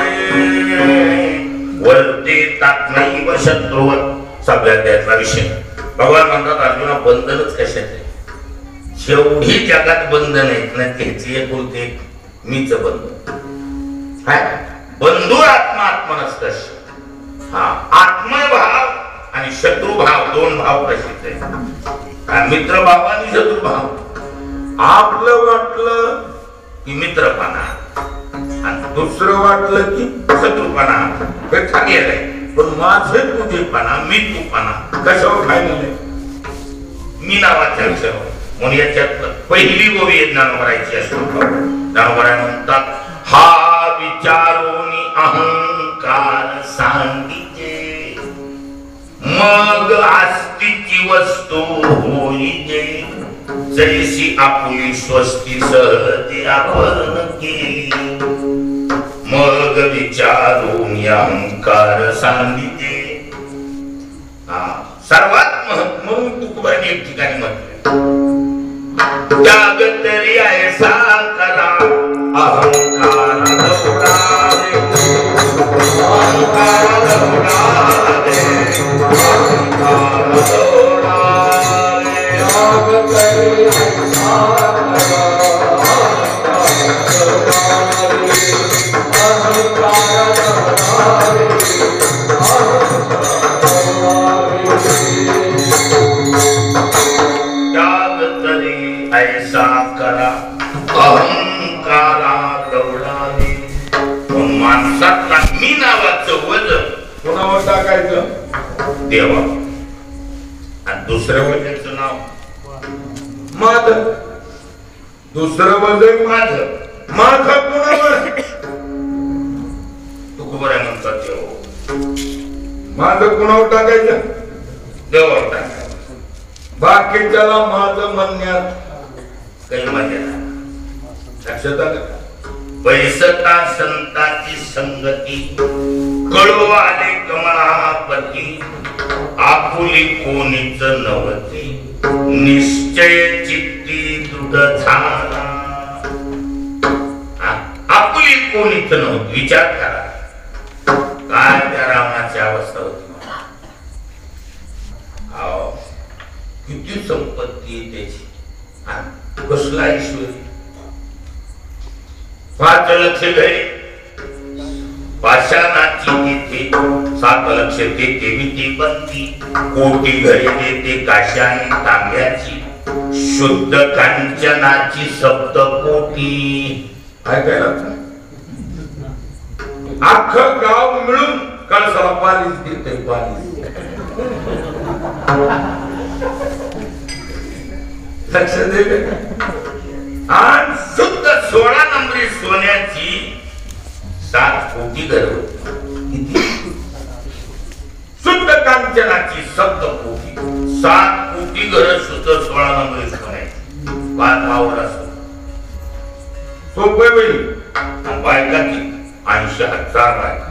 वर्तेतात्मैव शत्रुवत् सगळ्यात त्यातला विषय भगवान म्हणतात अर्जुना बंधनच कशात आहे जेवढी जगात बंधन आहेत ना त्याची एक बोलते मीच बंधन काय बंधुरात्मा आत्मनस्तस्य हा आत्मभाव आणि शत्रुभाव दोन भाव प्रसिद्ध आहेत मित्रभाव आणि शत्रुभाव आपलं वाटलं की मित्रपणा आणि दुसरं वाटलं की शत्रुपणा हे ठाणेल आहे पण माझे तुझेपणा मी तूपणा कशावर फायनल आहे मी नावाच्या अक्षरावर म्हणून याच्यात पहिली ओवी ज्ञानोबरायची असतो ज्ञानोबराय म्हणतात हा विचारोनी अहंकार सांगिजे मग आस्तीची वस्तू होईजे जैसी आपुली स्वस्ती सहजे आवरण केली मग विचारून अहंकार सांगिजे सर्वात म्हणून तुकोबाने एक ठिकाणी म्हटले त्याग तरी ऐसा करा अहंकार दौडावे अहंकार दौडावे अहंकार दौडावे त्याग तरी ऐसा करा अहंकार दौडावे त्याग तरी ऐसा करा अहंकारा दौडावे माणसातला मी नावाचं वजन कोणावर टाकायचं देवा आणि दुसऱ्या वजनचं नाव माझ दुसरं वजन माझं माझं कोणावर तुकोबराय म्हणतात देव माझं कोणावर टाकायचं देवावर टाकायचं बाकीच्याला माझं म्हणण्यात काही मजा नाही लक्षात आलं बैसता संताची संगती कळू आले कमलापती आपुली कोणीच नव्हती निश्चय चित्ती दृढ झाला आपुली कोणीच नव्हती विचार करा काय त्या रावणाची अवस्था होती किती संपत्ती त्याची कसला ऐश्वर्य 5 लक्ष घरी पाषाणाची देते 7 लक्ष देते विटी बंदी कोटी घरी देते काश्या आणि तांब्याची शुद्ध कांचनाची सप्तकोटी ऐकायला अख्खं गाव मिळून कळसाला पाणीच देते पाणी लक्ष दे आणि शुद्ध 16 नंबरी सोन्याची 7 कोटी घर किती शुद्ध कांचनाची सप्तकोटी 7 कोटी घर शुद्ध 16 नंबरी सोन्याची 5 भावर असतो सोपे होईल बायका की 80,000 बायका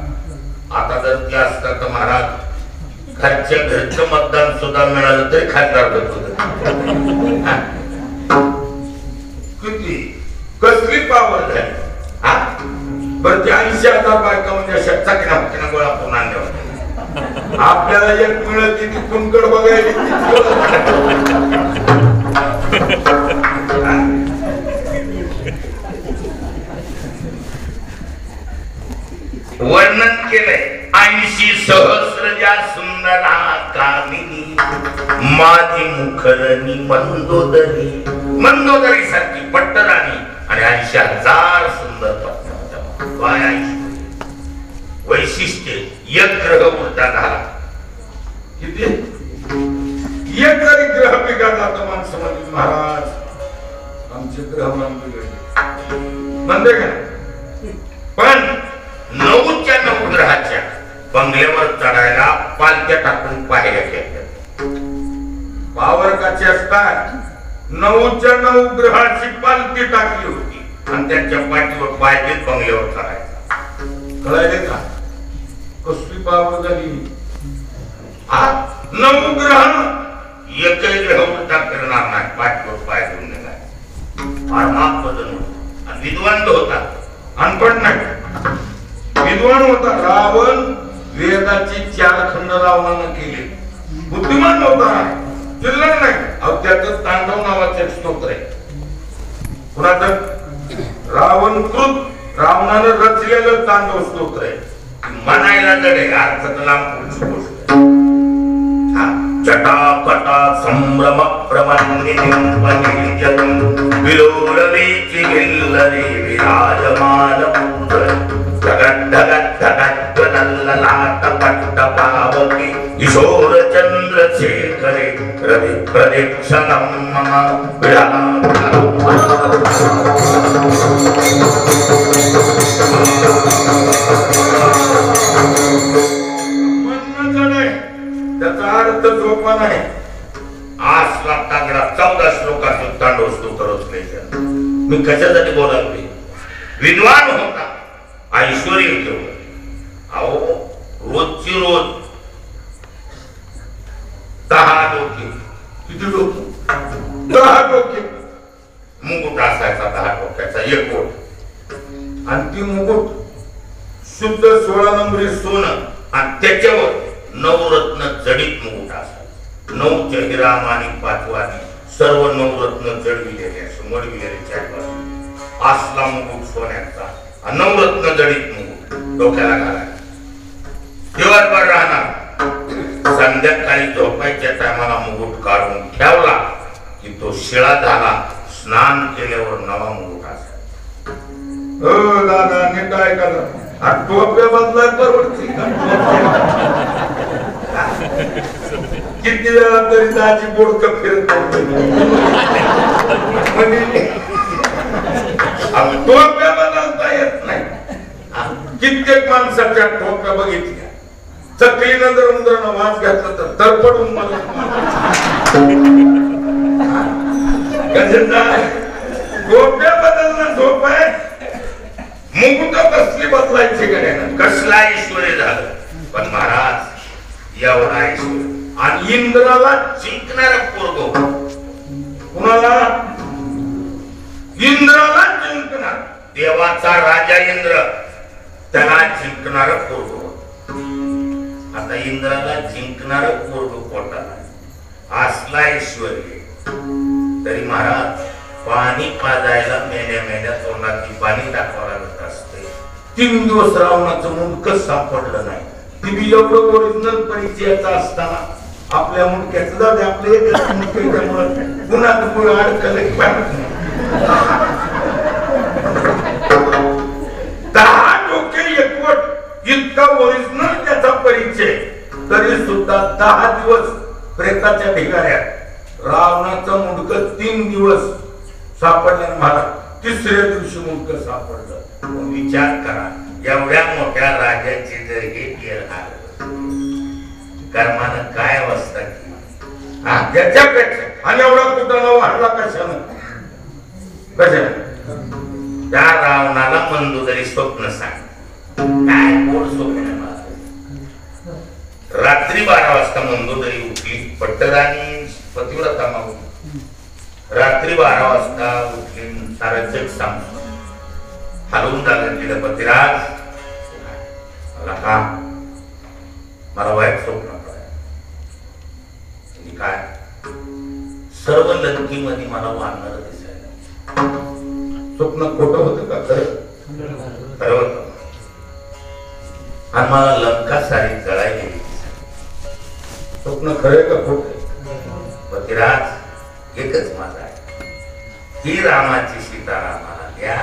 आता जर ते असतात तर महाराज घरच्या घरचं मतदान सुद्धा मिळालं तरी खासदार होत किती कसली पावर झाली बरं ते 80,000 बायका म्हणजे अशा चकना गोळा करून आणल्या आपल्याला एक मिळत ती कुणकड बघायची वर्णन केलंय 80 सहस्र ज्या सुंदरा कामिनी माझी मुखरणी मंदोदरी सारखी पट्टराणी आणि 80,000 सुंदर पत्नी वैशिष्ट्य एक ग्रह उलटा झाला किती एक जरी ग्रह बिघडला तर माणसं म्हणजे महाराज आमचे ग्रह मान बिघडले म्हणते का पण नवग्रहाच्या बंगल्यावर चढायला पालख्या टाकून पाहिल्या केल्या. पावरकाचे असतात 9च्या 9 ग्रहाची पालखी टाकली होती आणि त्यांच्या पाठीवर पायदेत बंगल्यावर चढायचा. कळायले का कसली पावर झाली. 9 ग्रह एकही ग्रह उलटा करणार नाही. पाठीवर पाय घेऊन निघाय फार माग बदल होता आणि विद्वान होता. अनपढ नाही, विद्वान होता. रावण वेदाची 4 खंड रावणानं केले. बुद्धिमान होता, चिल्लर नाही. अहो त्याचं तांडव नावाचे स्तोत्र आहे. कुणाचं? रावणकृत रावणानं रचलेलं तांडव स्तोत्र आहे. म्हणायला जडे अर्थ लांब पुढची गोष्ट. चटापटा संभ्रम प्रमन्निं पनिजतं विलोलवीचि गिल्लरि विराजमान धगत् धगत् धगत् गदल्ललाट पट्टपावकी किशोर चन्द्रशेखरे रवि प्रदीक्षणं मम त्याचा अर्थ सोपा नाही. 14 श्लोकाचं तांडव स्तोत्र रचले. मी कशासाठी बोलावले? विद्वान होता, ऐश्वर्य ठेवलं. अहो रोजची रोज 10 डोके. किती डोके? 10 डोके. मुकुट असायचा 10 डोक्याचा एक कोट. आणि ती मुकुट शुद्ध 16 नंबरी सोनं आणि त्याच्यावर 9 रत्न जडित मुकुट असायचा. 9 हिरामानी 5वानी सर्व 9 रत्न जडविलेले असे मडविलेले 4 बाजू. असला मुकुट सोन्याचा 9 रत्न जडित मुकुट डोक्याला घालायचा. दिवसभर राहणार. संध्याकाळी झोपायच्या टायमाला मुकुट काढून ठेवला की तो शिळा झाला. स्नान केल्यावर नवा मुकुट असायचा. हो दादा नीट ऐकायला. टोप्या बदलाय परवडतील का? किती वेळा तरी दाजी बोडक फिरत टोप्या बदलता येत नाही. कित्येक माणसाच्या टोप्या बघितल्या. चकली नंतर उंदरानं वास घातला तर तरपडून मला टोप्या बदलणं झोप आहे. मुकुट कसली बदलायची गड्यानं. कसला ऐश्वर्य झालं. पण महाराज एवढा ऐश्वर्य आणि इंद्राला जिंकणारा पोरग. कुणाला? इंद्राला जिंकणार. देवाचा राजा इंद्र त्याला जिंकणारा पोरग. आता इंद्राला जिंकणारा पोरग पोटाला असला ऐश्वर्य. तरी महाराज पाणी पाजायला महिन्या तोंडाची पाणी टाकावं लागत असते. 3 दिवस रावणाचं मुंडकं सापडलं नाही. ती बी एवढं ओरिजिनल परिचयाचा असताना आपल्या मुंडक्याचं जाऊ दे. आपलं एकच मुंडकं त्यामुळे पुन्हा पुढे अडकलं पाहिजे. 10 डोके एकवट इतका ओरिजिनल त्याचा परिचय. तरी सुद्धा 10 दिवस प्रेताच्या ढिगाऱ्यात रावणाचं मुंडकं 3 दिवस सापडलं. मला 3ऱ्या दिवशी मुंडकं सापडलं. विचार करा एवढ्या मोठ्या राजाची जर हे केलं कर्मानं काय अवस्था केली. त्याच्यापेक्षा आणि एवढा कुठला वाढला कशानं? त्या रावणाला मंदोदरी स्वप्न सांग. काय कोण स्वप्न? रात्री 12 वाजता मंदोदरी उठली. पट्टराणी पतिव्रता मागून रात्री 12 वाजता उठली. सारं जग सांगतो हलवून टाकलं तिला. पतिराज मला का मला वाईट स्वप्न काय? सर्व लंकीमध्ये मला वानर दिसायला. स्वप्न खोटं होतं का? खरं होतं. आणि मला लंका सारी जळायली. स्वप्न खरं का खोटं? पतिराज एकच माझा आहे. ही रामाची सीता रामाला द्या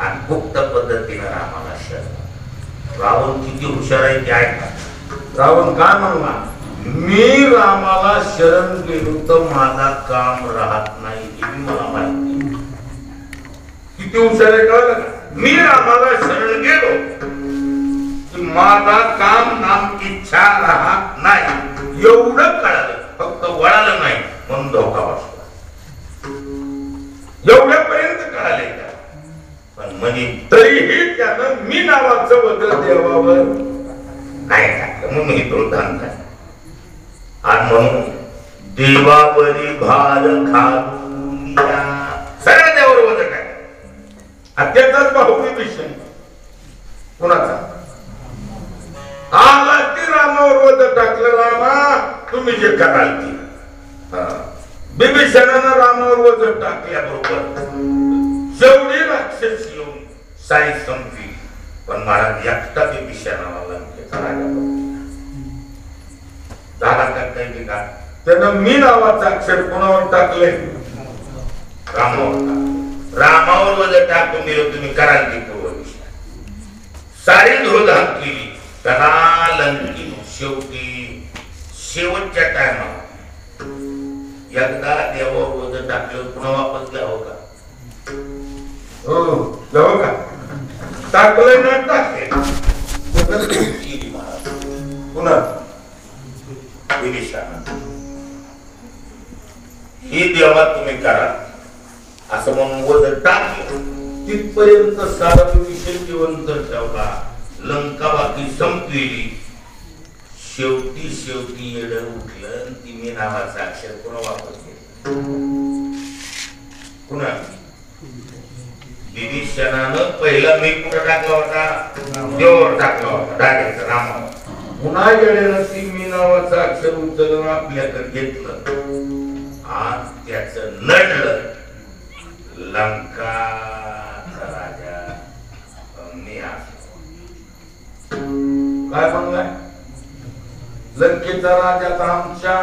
आणि गुप्त पद्धतीनं रामाला शरण. रावण किती हुशार आहे ते ऐका. रावण काय म्हणला? मी रामाला शरण गेलो तर माझा काम राहत नाही. हे मला माहिती. किती हुशार आहे कळलं का? मी रामाला शरण गेलो की माझा काम नाम इच्छा राहत नाही एवढं कळालं, फक्त वळालं नाही म्हणून धोका बसला. एवढ्यापर्यंत कळाले का? पण म्हणजे तरीही त्यानं मी नावाचं बदल देवावर नाही टाकलं म्हणून ही प्रोत्साहन काय. आणि म्हणून देवावरी भार खाऊया सगळ्या देवावर वजन काय. त्याचाच भाऊ विभीषण कुणाचा आला ती रामावर वजन टाकलं. रामा तुम्ही जे कराल ती. विभीषणानं रामावर वजन टाकल्याबरोबर जेवढी राक्षस येऊन साई संपली. पण महाराज एकटा विभीषणाला लंकेचा राजा झाला का काही का. त्यानं मी नावाचा अक्षर कोणावर टाकले? रामावर टाकले. रामावर वजन टाकून दिलं तुम्ही कराल ती पूर्व दिशा. सारी धुळधाम केली त्याला लंकी. शेवटी शेवटच्या टायमाला एकदा देवावर वजन टाकलं पुन्हा वापस घ्यावं का? हो घ्यावं का? टाकलं ना टाकले पुन्हा ही देवा तुम्ही करा असं म्हणून वजन टाकलं. तिथपर्यंत सारा विषय जिवंत ठेवला. लंका बाकी संपलेली. शेवटी येड उठलं. ती मी नावाचा अक्षर पुन्हा वापस घेतला. पुन्हा विभीषणानं पहिला मी कुठं टाकला होता? देवावर टाकला होता. डायरेक्ट रामावर. पुन्हा येण्यानं ती मी नावाचा अक्षर उचलून आपल्याकडे घेतलं. आज त्याच नडलं. लंकाचा राजा मी काय म्हणलाय? लंकेचा राजा तर आमच्या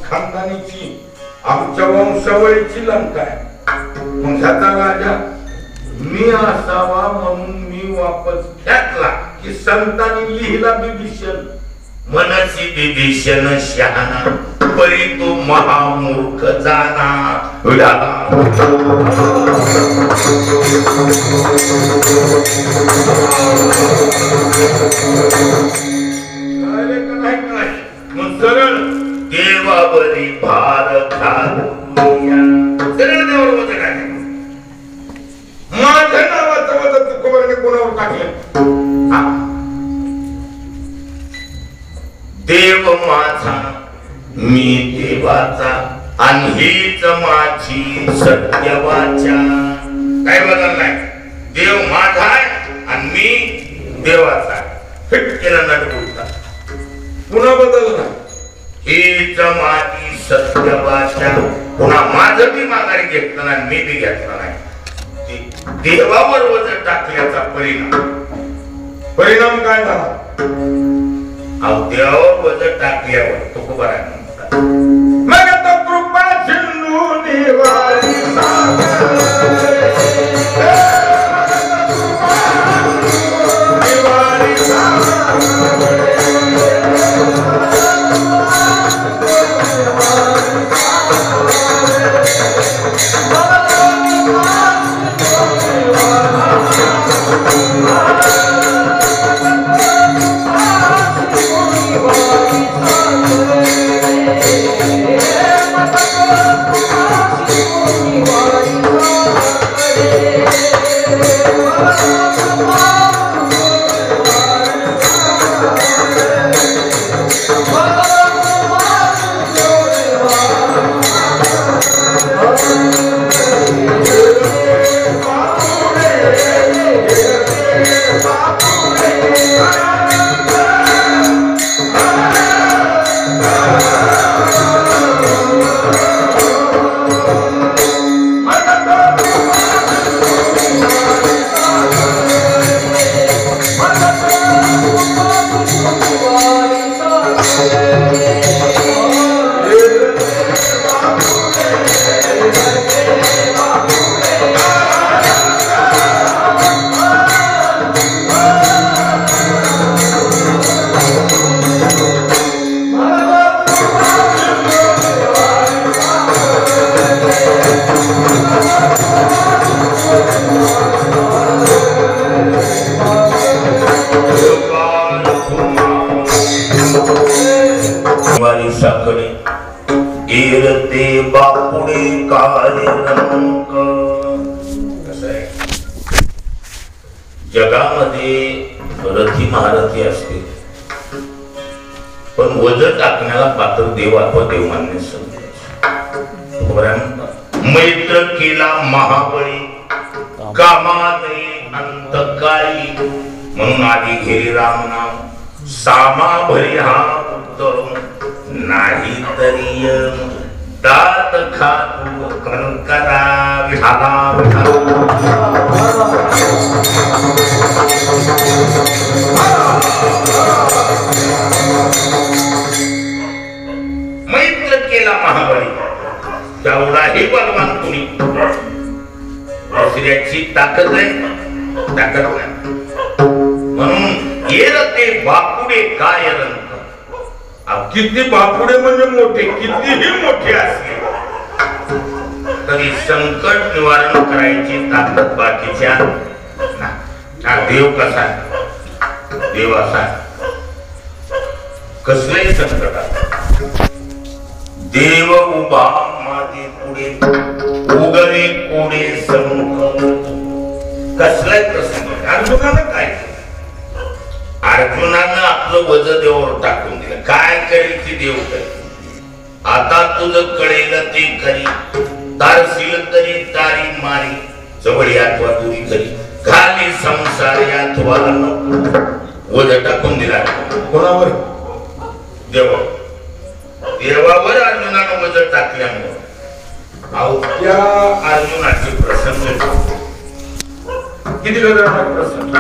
खानदानीची आमच्या वंशावळीची लंका आहे. मग ह्याचा राजा मी असावा म्हणून मी वापस घेतला की संतांनी लिहिला विभीषण. मनसी विभीषण शहाणा परी तो महामूर्ख जाना. सरळ देवावरी भार घालूया. सरळ देवावर वजन टाकलं. माझ्या नावाचं वजन तुकोबाने कोणावर टाकलं? देव माझा मी देवाचा आणि हीच माझी सत्य वाचा. काय बदल नाही. देव माझा आहे आणि मी देवाचा. फिट केला नट बोलता. पुन्हा बदल नाही. हीच माझी सत्य वाचा. पुन्हा माझं बी माघारी घेतलं नाही मी बी घेतलं नाही. देवावर वजन टाकल्याचा परिणाम काय झाला? देवावर वजन टाकल्यावर तो खूप बरा मग तो कृपा सिंधू निवारी Hey वारी साखरे एरते बापुडे कार्यरंक. कसं आहे, जगामध्ये रथी महारथी असते, पण वजन टाकण्याला पात्र देव अथवा देवमान्य समजायचे. मैत्र केला महाबळी कामादे अंतकाळी, म्हणून आधी घेरी राम नाम सामा भरी हा उत्तम, नाही तरी दात खातो करकरा विठाला मैत्र केला महाबळी, तेवढाही बलवान कुणी दुसऱ्याची ताकद आहे, ताकद नाही. म्हणून येरते बापुडे काय रंग. किती बापुडे म्हणजे मोठे, कितीही मोठे असले तरी संकट निवारण करायची ताकद बाकीच्या नाही. देव कसा आहे, देव असा कसलेही संकट आहे, देव उभा माझे पुढे उगले कोडे संकट. कसलाही प्रसंग अर्जुनानं काय केलं, अर्जुनानं आपलं वज देवावर टाकून दिलं. काय करेल ती देव करेल. आता तुझं कळेल ते करी, तारशील तरी तारी मारी, जवळी अथवा दुरी करी, घाली संसारी अथवा नको. वज टाकून दिला कोणावर, देवावर. देवावर अर्जुनानं वज टाकल्यामुळे त्या अर्जुनाचे प्रसंग किती गजराचा प्रसंग.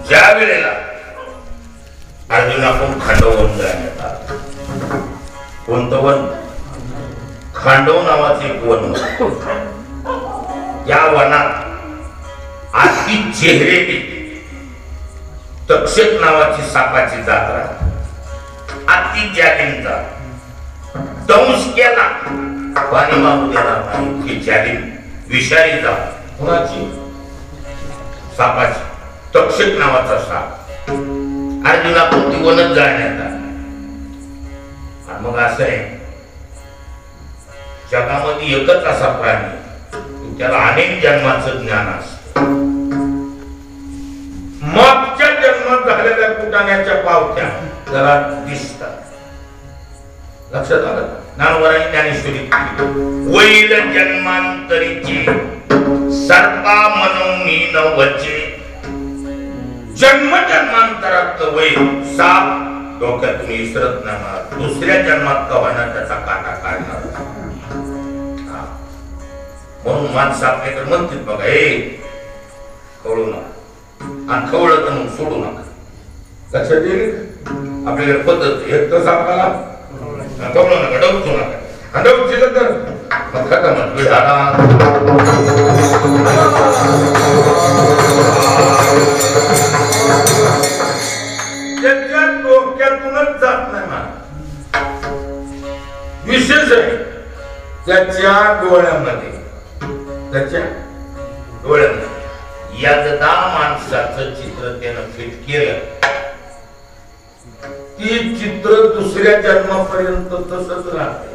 ज्या वेळेला अर्जुनाकडून खांडवून जाण्यात आलं. कोणतं वन? खांडव नावाचे एक वन होतं. या वनात अति चेहरेली तक्षक नावाची सापाची जात राहते. अति जालिमचा दंश केला, पाणी मागू देणार नाही. ही जालिम विषारी जात कोणाची? सापाची. तक्षक नावाचा साप अर्जुनाकडून ती वनच जाळण्यात आला. आणि मग असं आहे, जगामध्ये एकच असा प्राणी त्याला अनेक जन्माचं ज्ञान असतं. मागच्या जन्मात झालेल्या कुटाण्याच्या पावत्या जरा दिसतात. लक्षात आलं? ज्ञानवरांनी ज्ञानेश्वरी वैल जन्मांतरीची सर्पा मनोनी न वचे. जन्म जन्मांतरात वैल साप डोक्यातून विसरत नाही. दुसऱ्या जन्मात कवाना त्याचा काटा काढणार. म्हणून माणसं आपल्याकडे म्हणतील बघा, हे कळू नका आणि खवळत मग सोडू नका. लक्षात येईल. आपल्याकडे पद्धत एक तर सापाला कळू नका, डवचू नका. डवचिलं तर मग खतम झाला. त्याच्या डोक्यातूनच जात नाही मला. विशेष आहे त्याच्या डोळ्यामध्ये, त्याच्या डोळ्यामध्ये एकदा माणसाचं चित्र त्यानं फिट केलं, ती चित्र दुसऱ्या जन्मापर्यंत तसंच राहते.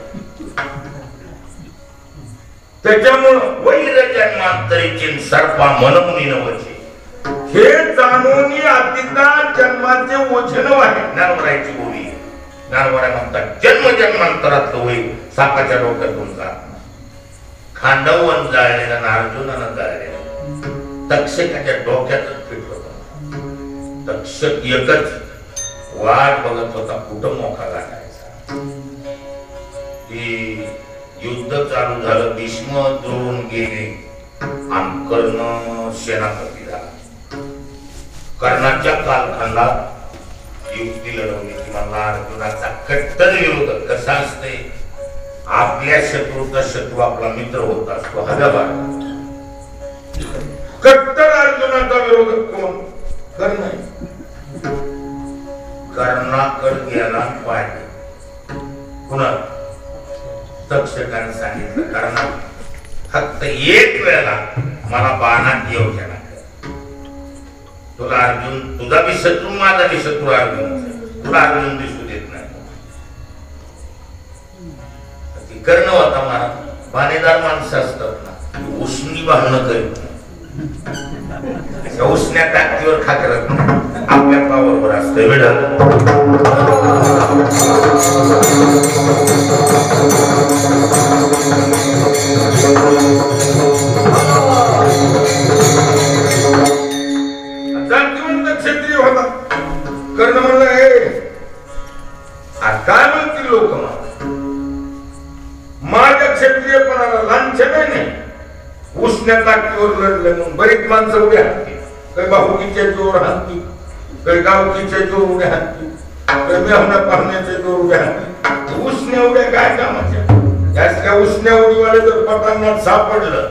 त्याच्यामुळं वैर जन्मांतरीची सर्पा मनवनी नवचे. हे जाणून अतीता जन्माचे ओझन आहे. ज्ञानवराची बोली. ज्ञानवरा म्हणतात जन्म जन्मांतरात वैर सापाच्या डोक्यातून जात. खांडवन जाळलेलं आणि अर्जुनानं जाळलेलं तक्षकाच्या डोक्यातच फिट होता. तक्षक एकच वाट बघत होता कुठं मोका गाठायचा. ती युद्ध चालू झालं. भीष्म द्रोण गेले आणि कर्ण सेनापती झाला. कर्णाच्या कालखंडात युक्ती लढवली की मला अर्जुनाचा कट्टर विरोधक कसा असते. आपल्या शत्रूचा शत्रू आपला मित्र होत असतो. हजार कट्टर अर्जुनाचा विरोधक कोण? कर्ण. कर्णाकड गेला पाहिजे. पुन्हा तक्षकाने सांगितलं कर्णा फक्त एक वेळेला मला बाणात येऊ देणार. तुला अर्जुन तुझा बी शत्रू माझा बी शत्रू अर्जुन. तुला अर्जुन दिसू देत नाही. ती कर्ण होता महाराज, बाणेदार माणसं असतात ना, उष्णी भांडणं करीत नाही, उष्ण्या टाकीवर खा करत नाही, आपल्या पावावर असतं वेळ. क्षत्रिय होता. कर्ण म्हणलं हे काय म्हणतील लोक, माझ्या क्षत्रियपणाला लांछन नाही. उष्ण्या टाकीवर लढले म्हणून बरीच माणसं उड्या हाणतील, काही भाऊकीच्या जोर हाणतील, काही गावकीच्या जोर उड्या हाणतील, काही मेहना पाहण्याच्या जोर उड्या हाणतील. उष्ण्या उड्या काय कामाच्या? त्यातल्या उष्ण्या उडीवाले जर पटांगणात सापडलं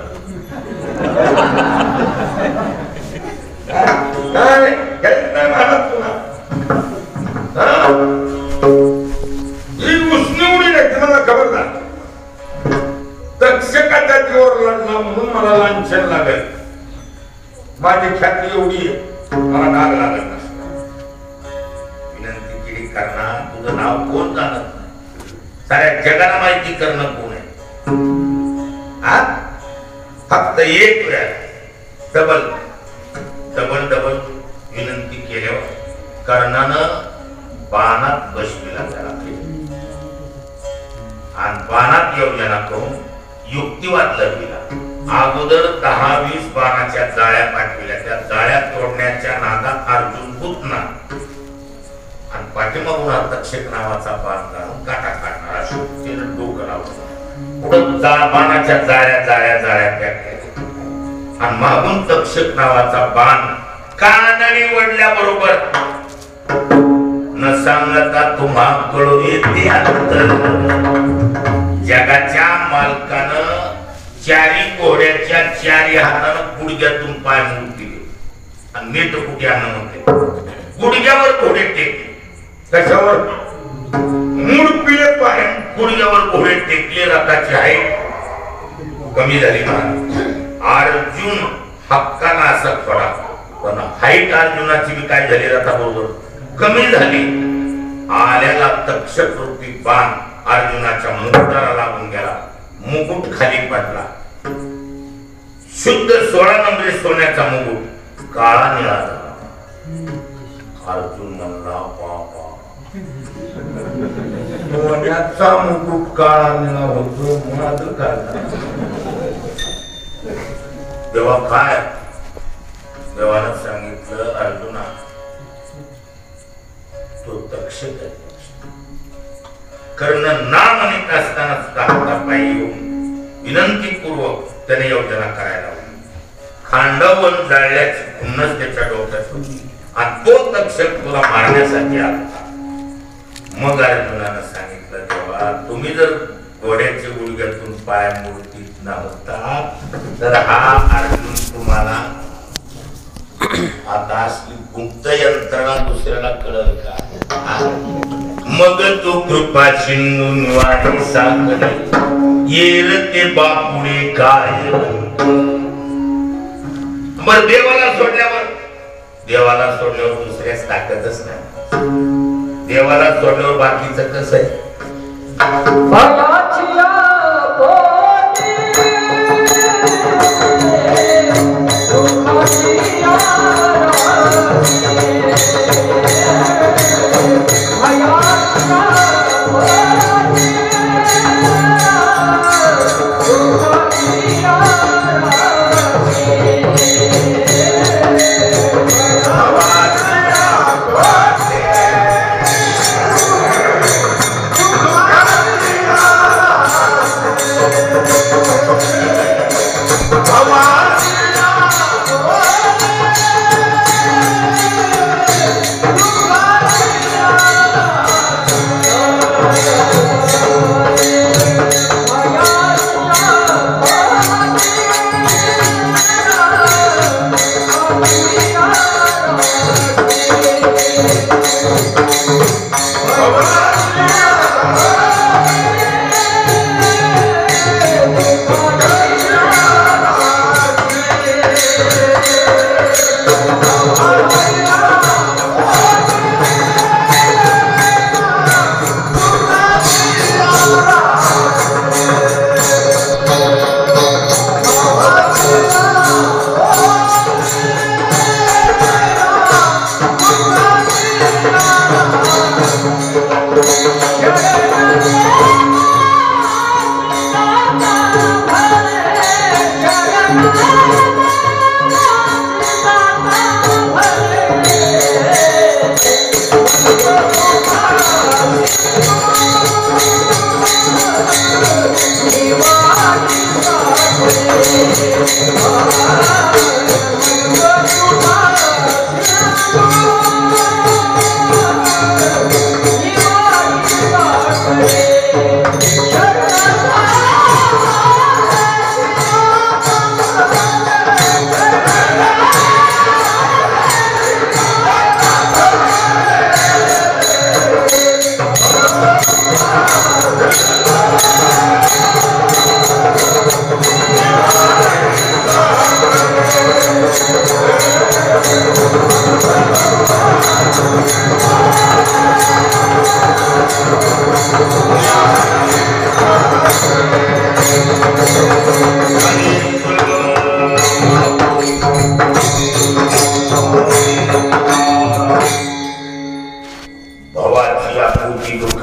नाही महाराज तुला ही उष्णी उडी नाही, तुम्हाला खबरदार. तक्षकाच्या जीवावर लढला म्हणून मला लांछन लागेल, माझी ख्याती एवढी आहे, मला डाग लागत नसतो. विनंती केली करणार, तुझं नाव कोण जाणत नाही, साऱ्या जगाला माहिती करणं कोण आहे. फक्त एक वेळा डबल डबल डबल विनंती केल्यावर कर्णानं बाणात बसविला त्याला आणि बाणात योजना करून युक्तिवाद लढविला. अगोदर 10-20 बाणाच्या जाळ्या पाठविल्या, त्या जाळ्या तोडण्याच्या नादात अर्जुन गुंतला आणि पाठीमागून तक्षक नावाचा बाण काढून काटा काढणारा तिनं डोकं लावलं. पुढं बाणाच्या जाळ्या जाळ्या जाळ्या टाकल्या आणि मागून तक्षक नावाचा बाण कानाने वडल्याबरोबर न सांगता तुम्हा कळून येते जगाच्या मालकानं चारी घोड्याच्या चारी हातानं गुडघ्यातून पाय मूड दिले आणि नीट कुठ्यानं म्हणते गुडघ्यावर घोडे टेकले. कशावर? मूड पिळे पाय गुडघ्यावर घोडे टेकले. रथाची हाईट कमी झाली महाराज. अर्जुन हक्काना असा थोडा, पण हाईट अर्जुनाची बी काय झाली रथाबरोबर कमी झाली. आल्याला तक्षक रूपी बाण अर्जुनाच्या मुकुटाला लागून गेला, मुकुट खाली पडला. शुद्ध 16 नंबरी सोन्याचा मुकुट काळा निळा झाला. अर्जुन म्हणला बाबा सोन्याचा मुकुट काळा निळा होतो, माझं काय? तेव्हा काय देवानं सांगितलं, अर्जुना तो तक्षक आहे. कर्ण ना म्हणत असताना धाकटा पायी येऊन विनंतीपूर्वक त्याने योजना करायला लावली. खांडवन जाळल्याची खुन्नस त्याच्या डोक्यात होती आणि तो तक्षक तुला मारण्यासाठी आला. मग अर्जुनानं सांगितलं, तेव्हा तुम्ही जर घोड्याच्या गुडघ्यातून पाय मोडतीत नव्हता तर हा अर्जुन तुम्हाला आता असली गुप्त यंत्रणा दुसऱ्याला कळल का? मग तो कृपा सिंधू निवाडी साखरे येर ते बापुडे काय. बर देवाला सोडल्यावर दुसऱ्याच ताकदच नाही. देवाला सोडल्यावर बाकीचं कसं आहे? Yeah.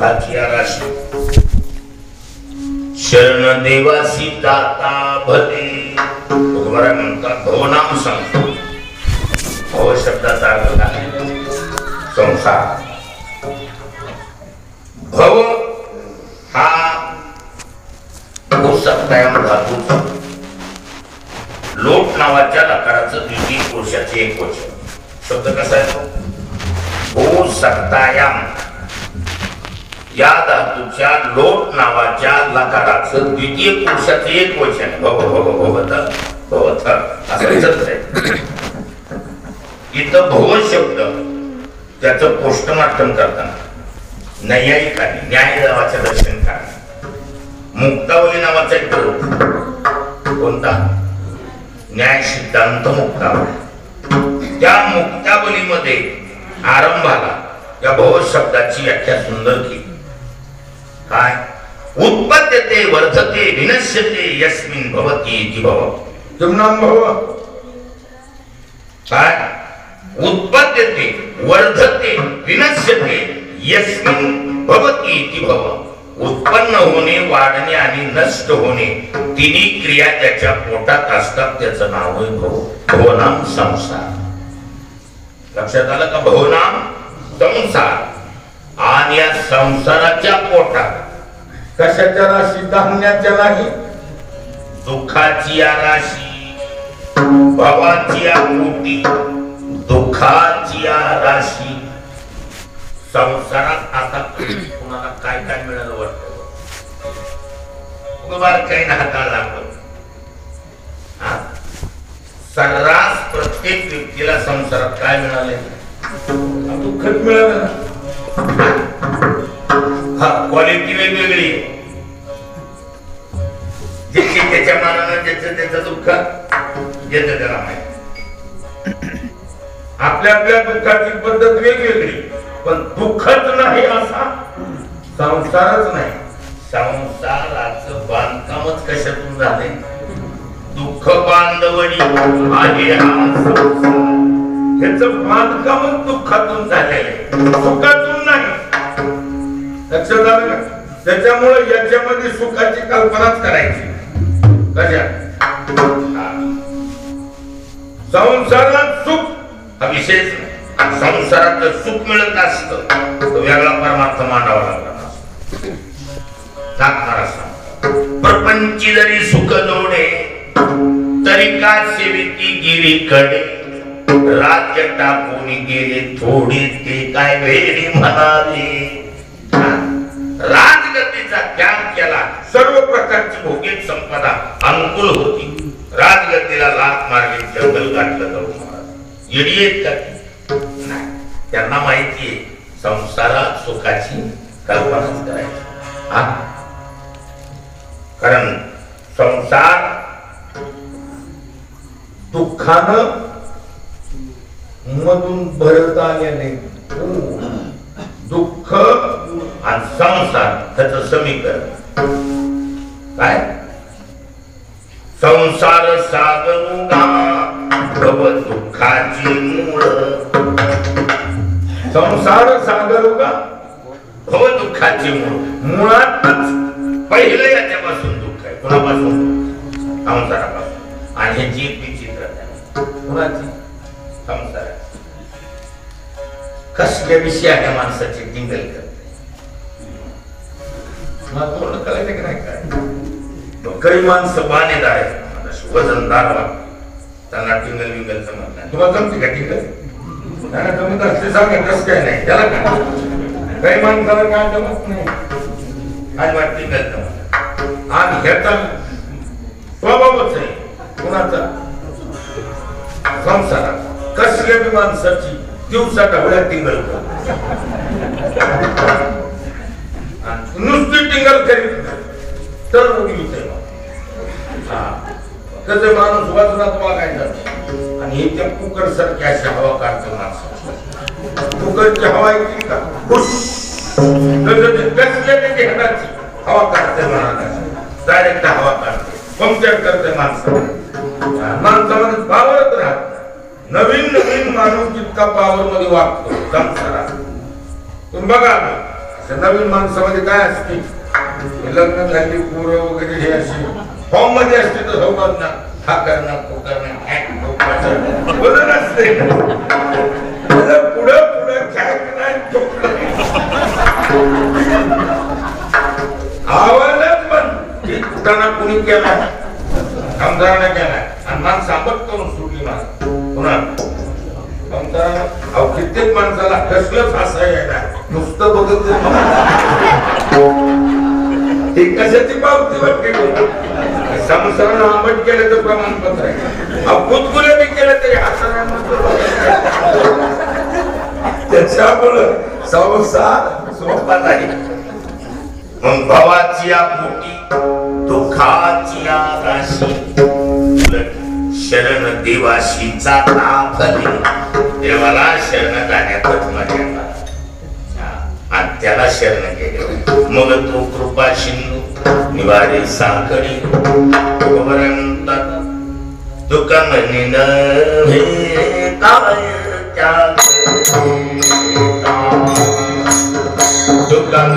दुःखाची राशी शरण देवासी दाता भले भगवान म्हणतात भवनाम सांगतो. भव शब्दाचा अर्थ काय? संसार. भव हा भूसत्तायाम धातूचा लोट नावाच्या लकाराचं द्वितीय पुरुषाचे एक वचन. शब्द कसा आहे? भूसत्तायाम या धातूच्या लोट नावाच्या लकाराचं द्वितीय पुरुषाचे एक वचन. भव भव भवत भवत असं आहे. इथं भव शब्द त्याचं पोस्टमार्टम करताना नैयायिकांनी न्याय नावाच्या दर्शन काढ मुक्तावली नावाचा एक ग्रंथ. कोणता? न्याय सिद्धांत मुक्तावली. त्या मुक्तावलीमध्ये आरंभाला या भव शब्दाची व्याख्या सुंदर केली. काय? उत्पद्यते वर्धते विनश्यते यस्मिन् भवति इति भव. तुमनाम भव काय? उत्पद्यते वर्धते विनश्यते यस्मिन् भवति इति भव. उत्पन्न होणे, वाढणे आणि नष्ट होणे तिन्ही क्रिया त्याच्या पोटात असतात. त्याचं नाव आहे भव. भवनाम संसार. लक्षात आलं का? भवनाम संसार. आणि या संसाराच्या पोटात कशाच्या राशी? धान्याच्या नाही. दुःखाची या राशी, भवाची या पोटी, दुःखाची या राशी. संसारात आता कुणाला काय काय मिळालं वाटतं? काही ना हाताला लागलं. सर्रास प्रत्येक व्यक्तीला संसारात काय मिळाले? दुःखच मिळालं. हा, क्वालिटी वेगवेगळी. ज्याची त्याच्या मानानं ज्याचं त्याचं दुःख ज्याचं त्याला माहिती. आपल्या आपल्या दुःखाची पद्धत वेगवेगळी, पण दुःखच नाही असा संसारच नाही. संसाराचं बांधकामच कशातून झाले? दुःख बांधवडी आहे हा संसार. ह्याचं बांधकामच दुःखातून झालेलं आहे, सुखातून नाही. लक्षात आलं का? त्याच्यामुळे याच्यामध्ये सुखाची कल्पनाच करायची. कशा? संसारात सुख हा विशेष. संसारात सुख मिळत असतं तो वेगळा परमार्थ मांडावा लागला प्रपंची जरी सुख जोडे तरी का सेविकी गिरीकडे राज्य टाकून गेले थोडी ते काय वेळी म्हणाले. राजगतीचा त्याग केला. सर्व प्रकारची भौतिक संपदा अनुकूल होती. राजगतीला लाथ मारली, जंगल गाठलं जाऊ महाराज. येडीत का? नाही. त्यांना माहितीये संसारात सुखाची कल्पनाच करायची. कारण संसार दुःखानं मधून भरत आल्याने दुःख आणि संसार त्याचं समीकरण काय? संसार सागरुगा भव दुःखाची मूळ. संसार सागरुगा भव दुःखाची मूळ. मुळातच पहिलं याच्यापासून दुःख आहे. कुणापासून? संसारापासून. आणि ह्याची एक विचित्रता. कुणाची? संसाराची. कसल्या विषयाच्या माणसाची टिंगल करते. मला थोडं कळायचं की नाही काय? काही माणसं बाणेदार आहेत, वजनदार वाटत, त्यांना टिंगल विंगल जमत नाही. तुम्हाला जमते का टिंगल? नाही जमत असते सांगा. कसं काय नाही त्याला काय? काही माणसाला काय जमत नाही. आज वाट टिंगल जमत. आणि ह्याचा स्वभावच आहे. कुणाचा? संसारात. कसल्या बी माणसाची दिवसा ढवळ्या टिंगल नुसती टिंगल करीत तर कसं माणूस वजनात वागायचा. आणि हे त्या कुकर सारखी अशी हवा काढतो माणसा. कुकरची हवा येते का? कसल्या हाताची हवा काढते महाराज. डायरेक्ट हवा काढते, पंक्चर करते माणसा. माणसामध्ये पावरच राहत. नवीन नवीन माणूस जितका पावर मध्ये वागतो संसारात. तुम्ही बघा नवीन माणसामध्ये काय असते लग्न झाली पोरं वगैरे हे असे फॉर्म मध्ये असते तर सोबत ना हा करणार तो करणार बोलत असते पुढं आवाजच पण कुठं कुणी केला आमदाराने केलाय आणि मान सांगत करून सुटली मला पुन्हा कित्येक माणसाला कसलंच हसायला नुसतं बघत ते कशाची पावती वाटते संसारानं आंबट केलं तर प्रमाणपत्र आहे भूतकुले बी केलं तरी हसणार त्याच्यामुळं संसार सोपा नाही मग भावाची पोटी दुःखाची राशी शरण देवाशीचा ताफली देवाला शरण जाण्यातच मर्यादा आणि त्याला शरण गेले मग तो कृपा सिंधू निवारे साखळी तुका म्हणे नव्हे काय त्याग तुका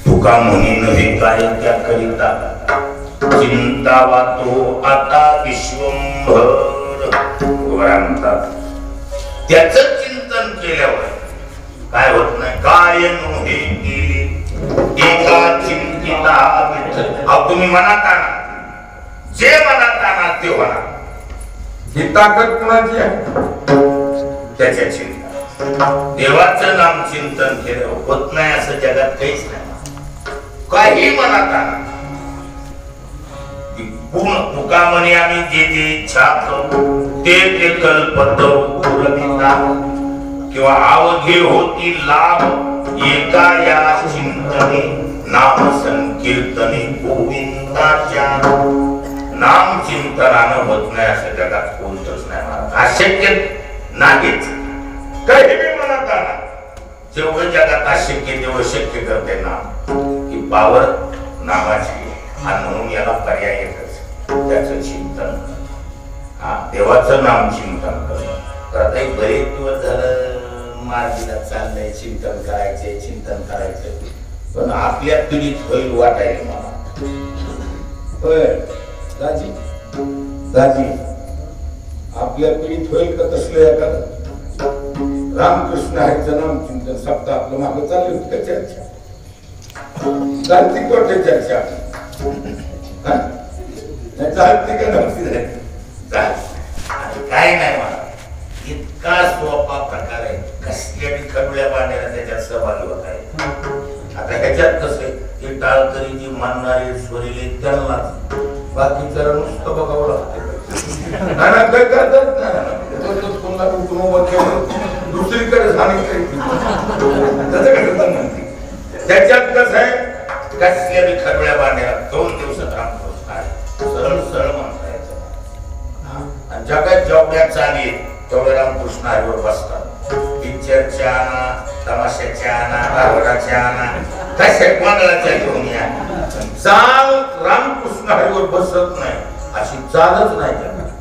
तुका म्हणून हे काय त्या करिता चिंता वातो आता विश्वंभर त्याच चिंतन केल्यावर काय होत नाही काय नोहे केले एका चिंतिता विठ्ठल तुम्ही मनात आणा जे मनात आणा ते होणार ही ताकद कुणाची आहे त्याच्या चिंता देवाचं नाम चिंतन केलं होत नाही असं जगात काहीच नाही काही मनात आणा पूर्ण तुका म्हणे आम्ही जे जे इच्छा करू ते ते कल्पतो पूर्णता किंवा अवघे होती लाभ एका या चिंतने नाम संकीर्तने गोविंदाच्या नाम चिंतनानं होत नाही असं जगात कोणतंच नाही महाराज अशक्य नाहीच काही बी मनात आणा जेवढं जगात अशक्य तेवढं शक्य करते नाम ही पावर नामाची आणि म्हणून याला पर्याय एकच त्याचं चिंतन देवाचं नाम चिंतन करणं तर आता एक बरेच दिवस झालं मार्गीला चाललंय चिंतन करायचंय पण आपल्या पिढीत होईल वाटायला मला होय दाजी आपल्या पिढीत होईल का तसलं एखादं रामकृष्ण हरीचं नाम चिंतन सप्ताह आपलं मागं चालू होत का चर्चा चालती कोठे चर्चा चालती का नव्हती काय नाही मला इतका सोपा प्रकार आहे कसल्या खडुळ्या पाण्याला त्याच्यात सहभागी होत आहे आता ह्याच्यात कसं ते टाळकरी जी मानणारे स्वरीले त्यांनाच बाकी जरा नुसतं बघावं लागतं दुसरीकडे त्याच्यात कसं आहे कसल्या बी खडुळ्या पाण्याला 2 दिवसात रामकृष्ण सरळ सरळ म्हणता येतं आणि जगात जेवढ्या चाली तेवढ्या रामकृष्ण हरीवर बसतात पिक्चरच्या आणा तमाशाच्या आणा रावणाच्या आणा कशा गोंधळाच्या घेऊन या चाल रामकृष्ण हरीवर बसत नाही अशी चालच नाही जगात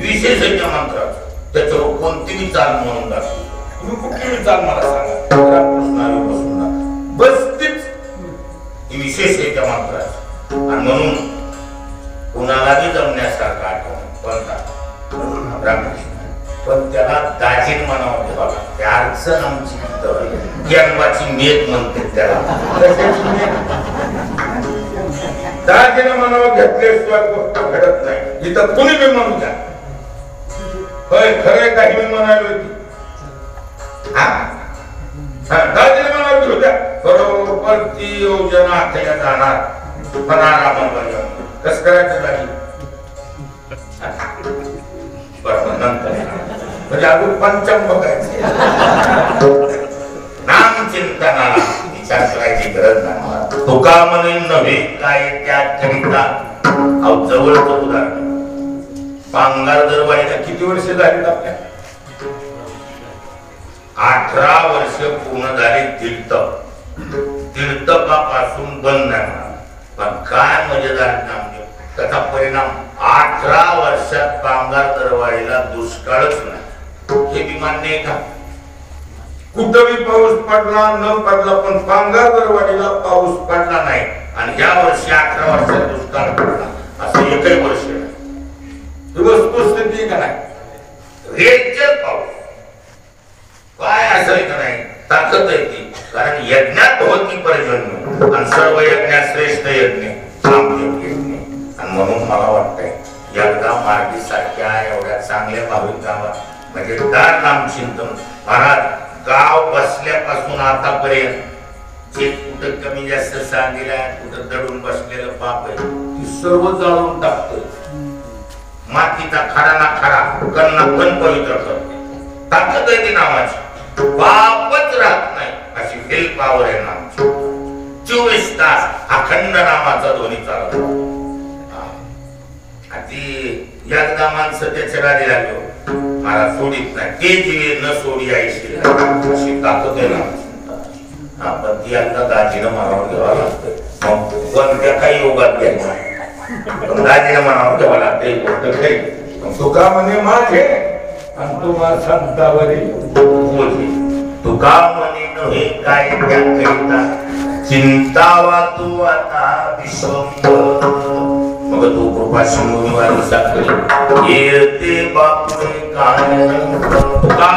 विशेष आहे त्या मंत्राचं. त्याच्यावर कोणतीही चाल म्हणून दाखव. तुम्ही कुठलीही चाल मला सांगा, रामकृष्णावी बसून दाखव. बस तीच ही विशेष आहे त्या मंत्राची. आणि म्हणून कुणालाही जमण्यासारखा आठवण कोणता रामकृष्ण. पण त्याला दाजीन म्हणावं घ्यावा लागते. अडचण आमची ज्ञानवाची मेघ म्हणते त्याला. दाजीनं म्हणावं घेतल्याशिवाय गोष्ट घडत नाही. इथं कुणी बी म्हणू द्या. होय खरंय काही मी म्हणाली होती. दाजीनं म्हणावं घेऊ द्या. बरोबर ती योजना आखल्या जाणार. कसं करायचं दाजी? बरोबर नंतर म्हणजे अजून पंचम बघायचे. नाम चिंतनाला विचार करायची गरज नाही. तुका म्हणे नव्हे काय त्याकरिता. जवळचं उदाहरण पांगार दरवाडीला किती वर्ष झाली आपल्या? 18 वर्ष पूर्ण झाली. तीर्थपासून बंद नाही म्हणा. पण काय मजेदार नामदेव त्याचा परिणाम 18 वर्षात कामगार दरवाडीला दुष्काळच नाही. हे बी मान्य आहे का? कुठंही पाऊस पडला न पडला पण कामगार दरवाडीला पाऊस पडला नाही. आणि या वर्षी 18 वर्षात दुष्काळ पडला असं एकही वर्ष नाही. वस्तुस्थिती का नाही? रेचल पाऊस काय असेल का नाही ताकद आहे ती. कारण यज्ञात होती पर्जन्य आणि सर्व यज्ञात श्रेष्ठ यज्ञ रामदेव यज्ञ. आणि म्हणून मला वाटतंय एकदा मार्गी सारख्या एवढ्या चांगल्या भाविक गावात म्हणजे दार नामचिंतन महाराज गाव बसल्यापासून आतापर्यंत जे कुठं कमी जास्त सांगितलं कुठं दडून बसलेलं पाप आहे ती सर्व जाळून टाकतोय. मातीचा खडा ना खडा कन्ना पण पवित्र करते. ताकद आहे ती नामाची. पापच राहत नाही अशी फिल पावर आहे नामची. 24 तास अखंड नामाचा ध्वनी चालतो. एकदा माणसं त्याच्या राधी लागलो मला सोडित नाही. ते जीवे न सोडी आईशी अशी ताकद आहे ना. पण ती एकदा दाजीनं मनावर घ्यावा लागतं. मग कोणत्या काही योगात घ्यायचं पण दाजीनं मनावर घ्यावा लागते. गोष्ट खरी. तुका म्हणे माझे आणि तुम्हा संतावरी तुका म्हणे नव्हे काय त्याकरिता चिंतावा तू आता विश्वंभर. मग तू कृपा शंभू निवारी साखरी येते बापुरे काय तुका